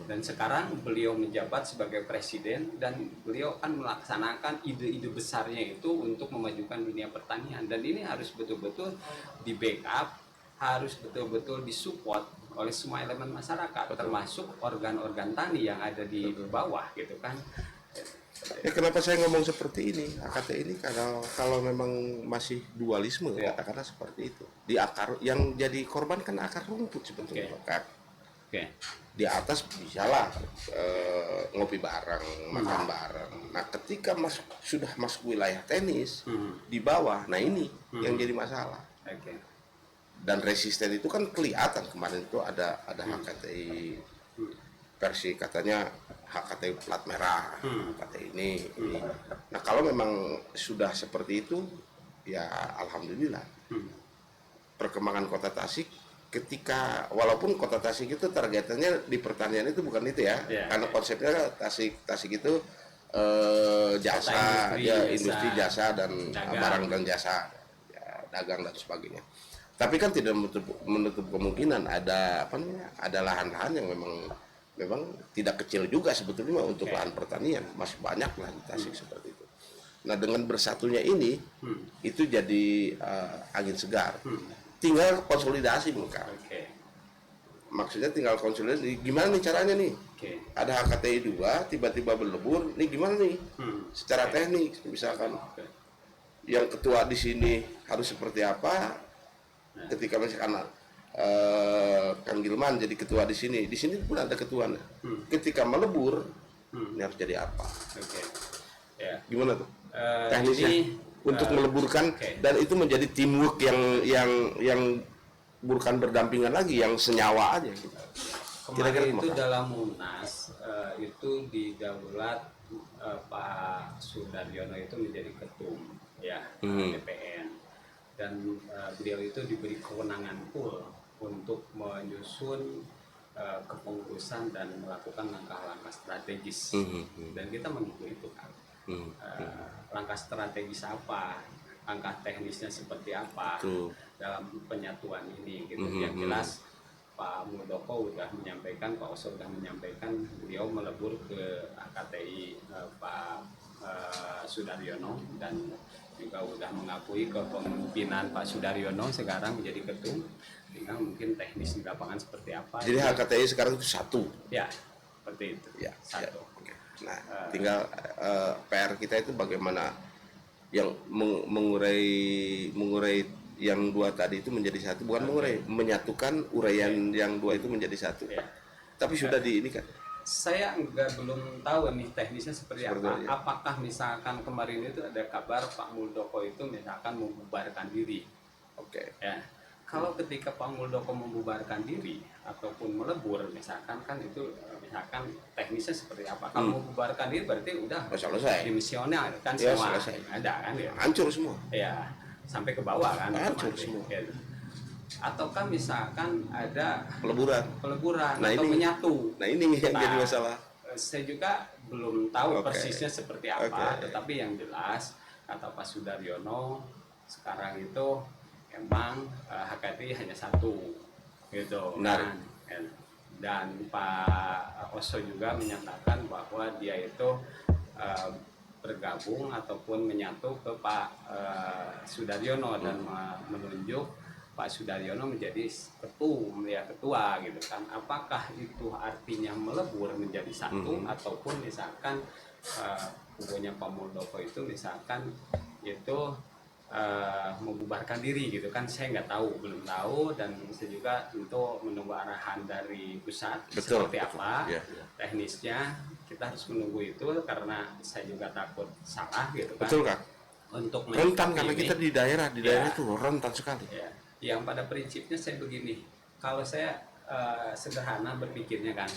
A: Dan sekarang beliau menjabat sebagai presiden dan beliau akan melaksanakan ide-ide besarnya itu untuk memajukan dunia pertanian, dan ini harus betul-betul di backup, harus betul-betul disupport oleh semua elemen masyarakat, termasuk organ-organ tani yang ada di bawah gitu kan.
B: Ya, kenapa saya ngomong seperti ini? AKT ini kalau memang masih dualisme,
A: Ya.
B: katakanlah seperti itu. Di akar yang jadi korban kan akar rumput sebetulnya.
A: Oke.
B: Kak.
A: Oke.
B: Di atas bisalah ngopi bareng, makan bareng. Nah, ketika sudah masuk wilayah tenis di bawah, nah ini yang jadi masalah.
A: Oke.
B: Dan resisten itu kan kelihatan kemarin itu ada HKTI versi katanya HKTI plat merah, HKTI ini. Nah, kalau memang sudah seperti itu, ya alhamdulillah. Perkembangan Kota Tasik ketika walaupun Kota Tasik itu targetannya di pertanian itu bukan itu ya,
A: Ya,
B: karena
A: ya.
B: konsepnya Tasik itu jasa,
A: Kota
B: ya
A: industri,
B: industri jasa dan
A: dagang.
B: barang dan jasa, ya, dagang dan sebagainya. Tapi kan tidak menutup kemungkinan ada ada lahan-lahan yang memang tidak kecil juga sebetulnya untuk lahan pertanian, masih banyak lah di Tasik seperti itu. Nah, dengan bersatunya ini itu jadi angin segar. Tinggal konsolidasi mereka.
A: Oke.
B: Maksudnya tinggal konsolidasi. Gimana nih caranya nih?
A: Oke.
B: Ada HKTI 2 tiba-tiba berlebur. Nih gimana nih? Secara teknik misalkan yang ketua di sini harus seperti apa? Ketika misalkan Kang Gilman jadi ketua di sini pun ada ketuanya. Ketika melebur, ini harus jadi apa?
A: Oke. Ya.
B: Gimana tuh? Teknisnya
A: Ini,
B: untuk meleburkan dan itu menjadi teamwork yang bukan berdampingan lagi, yang senyawa aja gitu.
A: kemarin itu dalam Munas itu didaulat Pak Sudaryono itu menjadi ketum ya DPN, dan beliau itu diberi kewenangan full untuk menyusun kepengurusan dan melakukan langkah-langkah strategis, dan kita menunggu itu kan. Langkah strategis apa, langkah teknisnya seperti apa dalam penyatuan ini gitu. Yang jelas Pak Muldoko sudah menyampaikan, Pak Oso sudah menyampaikan beliau melebur ke HKTI Pak Sudaryono, dan juga sudah mengakui kepemimpinan Pak Sudaryono sekarang menjadi ketum. Tinggal mungkin teknis di lapangan seperti apa.
B: Jadi HKTI sekarang itu satu.
A: Ya, seperti itu.
B: Ya,
A: satu.
B: Ya. Nah, tinggal PR kita itu bagaimana yang mengurai yang dua tadi itu menjadi satu, bukan mengurai, menyatukan uraian yang dua itu menjadi satu.
A: Ya.
B: Tapi sudah di ini kan.
A: Saya belum tahu nih teknisnya seperti apa. Apakah misalkan kemarin itu ada kabar Pak Muldoko itu misalkan membubarkan diri.
B: Oke.
A: Ya. Kalau ketika Pak Muldoko membubarkan diri ataupun melebur misalkan, kan itu misalkan teknisnya seperti apa. Kalau membubarkan diri berarti udah
B: selesai.
A: dimisioner kan,
B: Ya,
A: semua
B: selesai.
A: ada kan ya.
B: Hancur semua.
A: Ya, sampai ke bawah kan.
B: Hancur
A: otomatis.
B: semua.
A: Ya. Ataukah misalkan ada
B: Peleburan. Nah,
A: atau
B: ini
A: menyatu.
B: Nah, ini yang jadi masalah.
A: Saya juga belum tahu
B: Oke.
A: persisnya seperti apa,
B: Oke.
A: tetapi yang jelas kata Pak Sudaryono sekarang itu emang HKTI hanya satu gitu.
B: Benar.
A: Dan Pak Oso juga menyatakan bahwa dia itu bergabung ataupun menyatu ke Pak Sudaryono dan menunjuk Pak Sudaryono menjadi ketua gitu kan. Apakah itu artinya melebur menjadi satu ataupun misalkan kubunya Pak Muldoko itu misalkan itu membubarkan diri gitu kan, saya nggak tahu, belum tahu, dan saya juga tentu menunggu arahan dari pusat seperti apa teknisnya. Kita harus menunggu itu karena saya juga takut salah gitu kan.
B: Betul Kak.
A: Untuk
B: rentan karena kita di daerah itu rentan sekali.
A: Ya. Yang pada prinsipnya saya begini, kalau saya sederhana berpikirnya kan,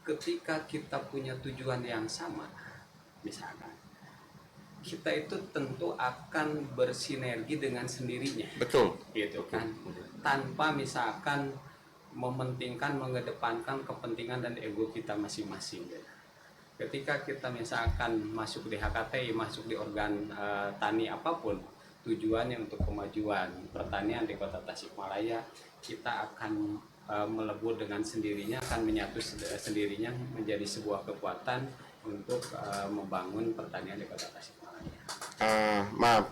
A: ketika kita punya tujuan yang sama, misalkan kita itu tentu akan bersinergi dengan sendirinya,
B: Betul.
A: gitu kan, tanpa misalkan mementingkan, mengedepankan kepentingan dan ego kita masing-masing. Ketika kita misalkan masuk di HKTI, masuk di organ tani apapun, tujuannya untuk kemajuan pertanian di Kota Tasikmalaya, kita akan melebur dengan sendirinya, akan menyatu sendirinya menjadi sebuah kekuatan untuk membangun pertanian di Kota Tasikmalaya.
B: Maaf,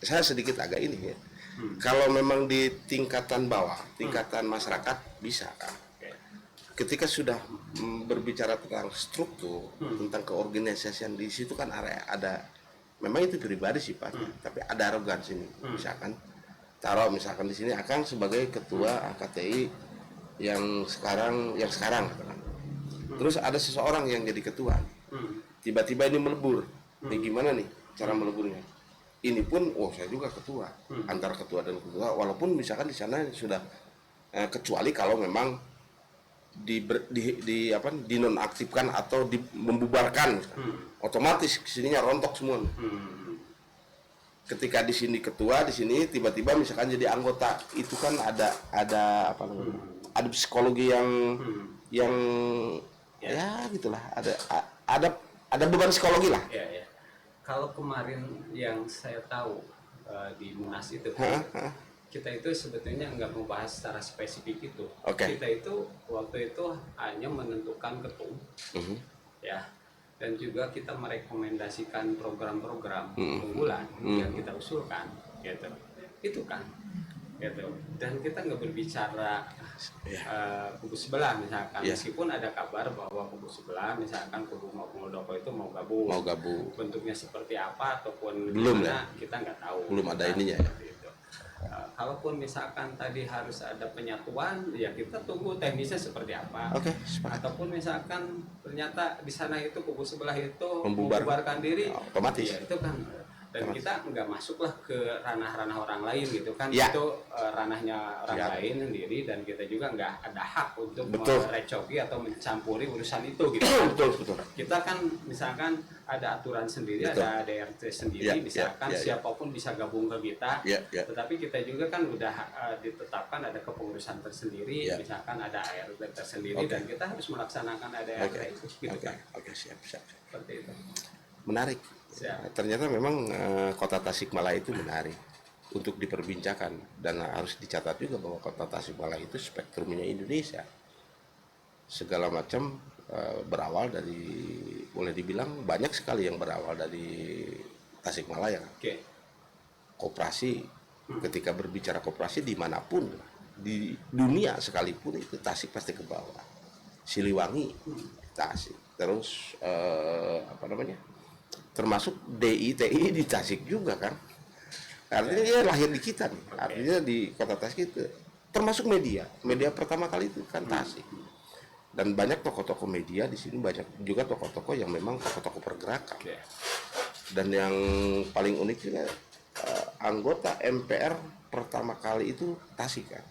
B: saya sedikit agak ini ya. Kalau memang di tingkatan bawah, tingkatan masyarakat bisa kan. Ketika sudah berbicara tentang struktur, tentang keorganisasian, di situ kan ada, memang itu pribadi sih Pak, tapi ada arogansi nih. Misalkan taruh misalkan di sini Akang sebagai ketua AKTI yang sekarang katakan. Terus ada seseorang yang jadi ketua, tiba-tiba ini melebur. Ini gimana nih cara meleburnya? Ini pun, saya juga ketua, antara ketua dan ketua, walaupun misalkan di sana sudah kecuali kalau memang dinonaktifkan atau membubarkan, otomatis kesininya rontok semua. Ketika di sini ketua, di sini tiba-tiba misalkan jadi anggota, itu kan ada apa namanya? Ada psikologi yang ya gitulah, ada beban psikologi lah.
A: Ya. Kalau kemarin yang saya tahu di Munas itu, kita itu sebetulnya nggak membahas secara spesifik itu. Kita itu waktu itu hanya menentukan ketum, ya, dan juga kita merekomendasikan program-program unggulan yang kita usulkan, gitu. Itu kan, gitu. Dan kita nggak berbicara kubu sebelah misalkan, meskipun ada kabar bahwa kubu sebelah misalkan kubu Muldoko itu mau gabung, bentuknya seperti apa ataupun
B: belum
A: gimana, kita nggak tahu,
B: belum ada ininya ya.
A: Kalaupun misalkan tadi harus ada penyatuan, ya kita tunggu teknisnya seperti apa. Ataupun misalkan ternyata di sana itu kubu sebelah itu membubarkan diri,
B: otomatis
A: ya itu kan, dan kita nggak masuklah ke ranah-ranah orang lain gitu kan, itu ranahnya orang lain sendiri, dan kita juga nggak ada hak untuk merecoki atau mencampuri urusan itu gitu.
B: Betul.
A: Kita kan misalkan ada aturan sendiri, ada ADRT sendiri, misalkan siapapun bisa gabung ke kita, tetapi kita juga kan udah ditetapkan ada kepengurusan tersendiri, misalkan ada ART tersendiri, dan kita harus melaksanakan ADRT itu gitu kan.
B: Siap.
A: Seperti itu.
B: Menarik. Ternyata memang Kota Tasikmalaya itu menarik untuk diperbincangkan, dan harus dicatat juga bahwa Kota Tasikmalaya itu spektrumnya Indonesia. Segala macam berawal dari, boleh dibilang banyak sekali yang berawal dari Tasikmalaya. Koperasi, ketika berbicara koperasi dimanapun di dunia sekalipun itu Tasik pasti ke bawah. Siliwangi, Tasik. Terus termasuk DITI di Tasik juga kan, artinya dia lahir di kita nih, artinya di Kota Tasik itu, termasuk media pertama kali itu kan Tasik, dan banyak tokoh-tokoh media di sini, banyak juga tokoh-tokoh yang memang tokoh-tokoh pergerakan, dan yang paling unik juga anggota MPR pertama kali itu Tasik kan,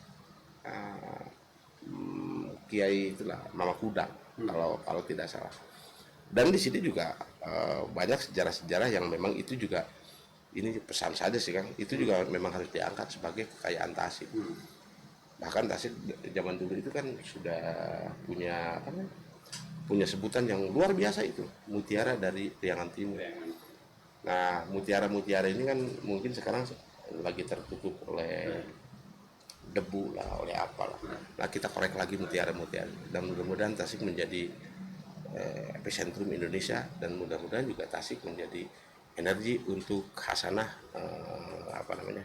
B: Kiai itulah Mama Kudang kalau tidak salah. Dan di sini juga banyak sejarah-sejarah yang memang itu juga, ini pesan saja sih Kang, itu juga memang harus diangkat sebagai kekayaan Tasik. Bahkan Tasik zaman dulu itu kan sudah punya sebutan yang luar biasa, itu mutiara dari Priangan Timur. Nah, mutiara ini kan mungkin sekarang lagi tertutup oleh debu lah, oleh apalah. Nah, kita korek lagi mutiara, dan mudah-mudahan Tasik menjadi epicentrum Indonesia, dan mudah-mudahan juga Tasik menjadi energi untuk khasanah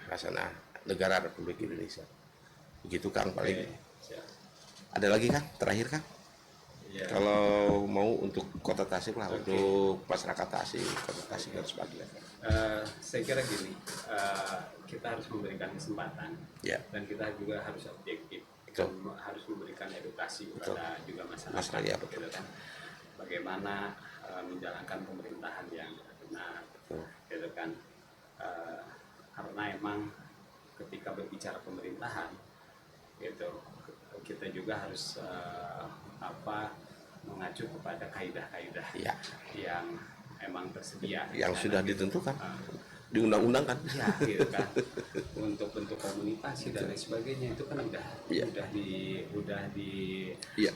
B: khasanah negara Republik Indonesia. Begitu Kang paling. Ada lagi Kang, terakhir Kang? Kalau mau untuk Kota Tasik lah, untuk masyarakat Tasik, Kota Tasik dan sebagainya.
A: Saya kira gini, kita harus memberikan kesempatan, dan kita juga harus objektif, harus memberikan edukasi kepada juga masyarakat, gitu kan. Bagaimana menjalankan pemerintahan yang benar, gitu kan. Karena emang ketika berbicara pemerintahan, gitu, kita juga harus mengacu kepada kaidah-kaidah
B: Ya,
A: yang emang tersedia
B: yang
A: di sana
B: sudah
A: gitu.
B: ditentukan
A: Ah,
B: di undang-undang kan.
A: ya gitu kan, untuk bentuk komunikasi dan lain sebagainya itu kan
B: Iya.
A: udah di
B: Iya.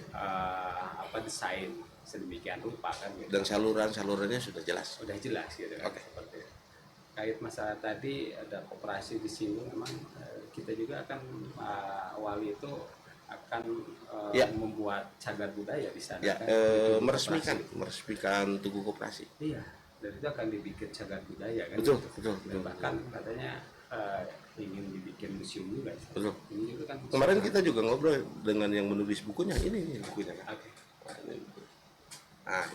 A: apa desain sedemikian rupa kan gitu.
B: Dan salurannya sudah jelas.
A: Udah jelas gitu kan.
B: Oke.
A: Seperti itu. Kait masalah tadi ada koperasi disinggung, memang kita juga akan awali itu akan
B: Ya.
A: membuat cagar budaya di sana
B: Ya,
A: kan, di Tugu
B: meresmikan Tugu Koperasi.
A: Iya, dan itu akan dibikin cagar budaya kan.
B: Betul,
A: gitu.
B: betul,
A: Dan
B: betul.
A: bahkan katanya ingin dibikin museum juga.
B: Betul.
A: Ini juga kan.
B: Kemarin kita juga ngobrol dengan yang menulis bukunya. Ini bukunya kan.
A: Oke.
B: Nah,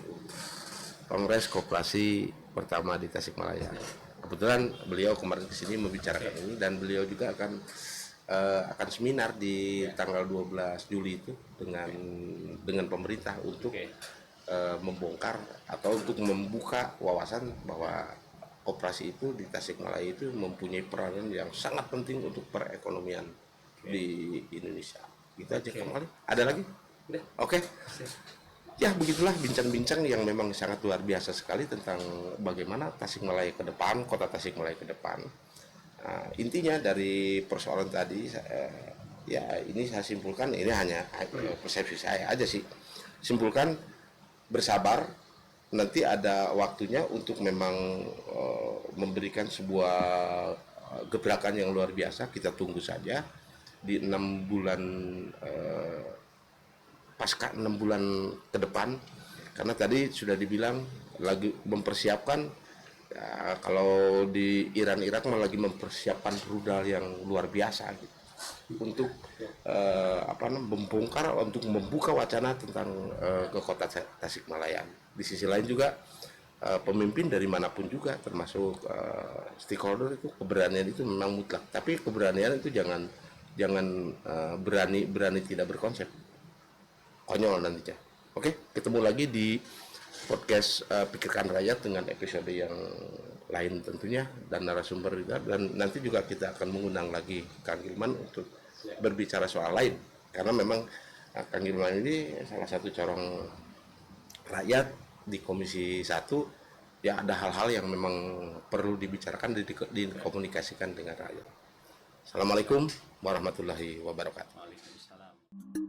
B: Kongres Koperasi pertama di Tasikmalaya. Kebetulan beliau kemarin kesini membicarakan ini, dan beliau juga akan seminar di tanggal 12 Juli itu dengan pemerintah untuk
A: Oke.
B: membongkar atau untuk membuka wawasan bahwa koperasi itu di Tasikmalaya itu mempunyai peranan yang sangat penting untuk perekonomian di Indonesia. Gitu aja kemarin. Ada lagi?
A: Udah.
B: Oke.
A: Sip.
B: Ya, begitulah bincang-bincang yang memang sangat luar biasa sekali tentang bagaimana Tasikmalaya ke depan, kota Tasikmalaya ke depan. Nah, intinya dari persoalan tadi, ya ini saya simpulkan, ini hanya persepsi saya aja sih. Simpulkan, bersabar, nanti ada waktunya untuk memang memberikan sebuah gebrakan yang luar biasa. Kita tunggu saja di 6 bulan pasca 6 bulan ke depan, karena tadi sudah dibilang lagi mempersiapkan ya, kalau di Irak lagi mempersiapkan rudal yang luar biasa gitu, untuk membongkar, untuk membuka wacana tentang ke kota Tasikmalaya. Di sisi lain juga pemimpin dari manapun juga, termasuk stakeholder, itu keberanian itu memang mutlak, tapi keberanian itu jangan berani tidak berkonsep, konyol nantinya. Oke, ketemu lagi di podcast Pikirkan Rakyat dengan episode yang lain tentunya, dan narasumber juga, dan nanti juga kita akan mengundang lagi Kang Gilman untuk berbicara soal lain, karena memang Kang Gilman ini salah satu corong rakyat di Komisi 1. Ya, ada hal-hal yang memang perlu dibicarakan, dikomunikasikan dengan rakyat. Assalamualaikum warahmatullahi wabarakatuh.
A: Waalaikumsalam.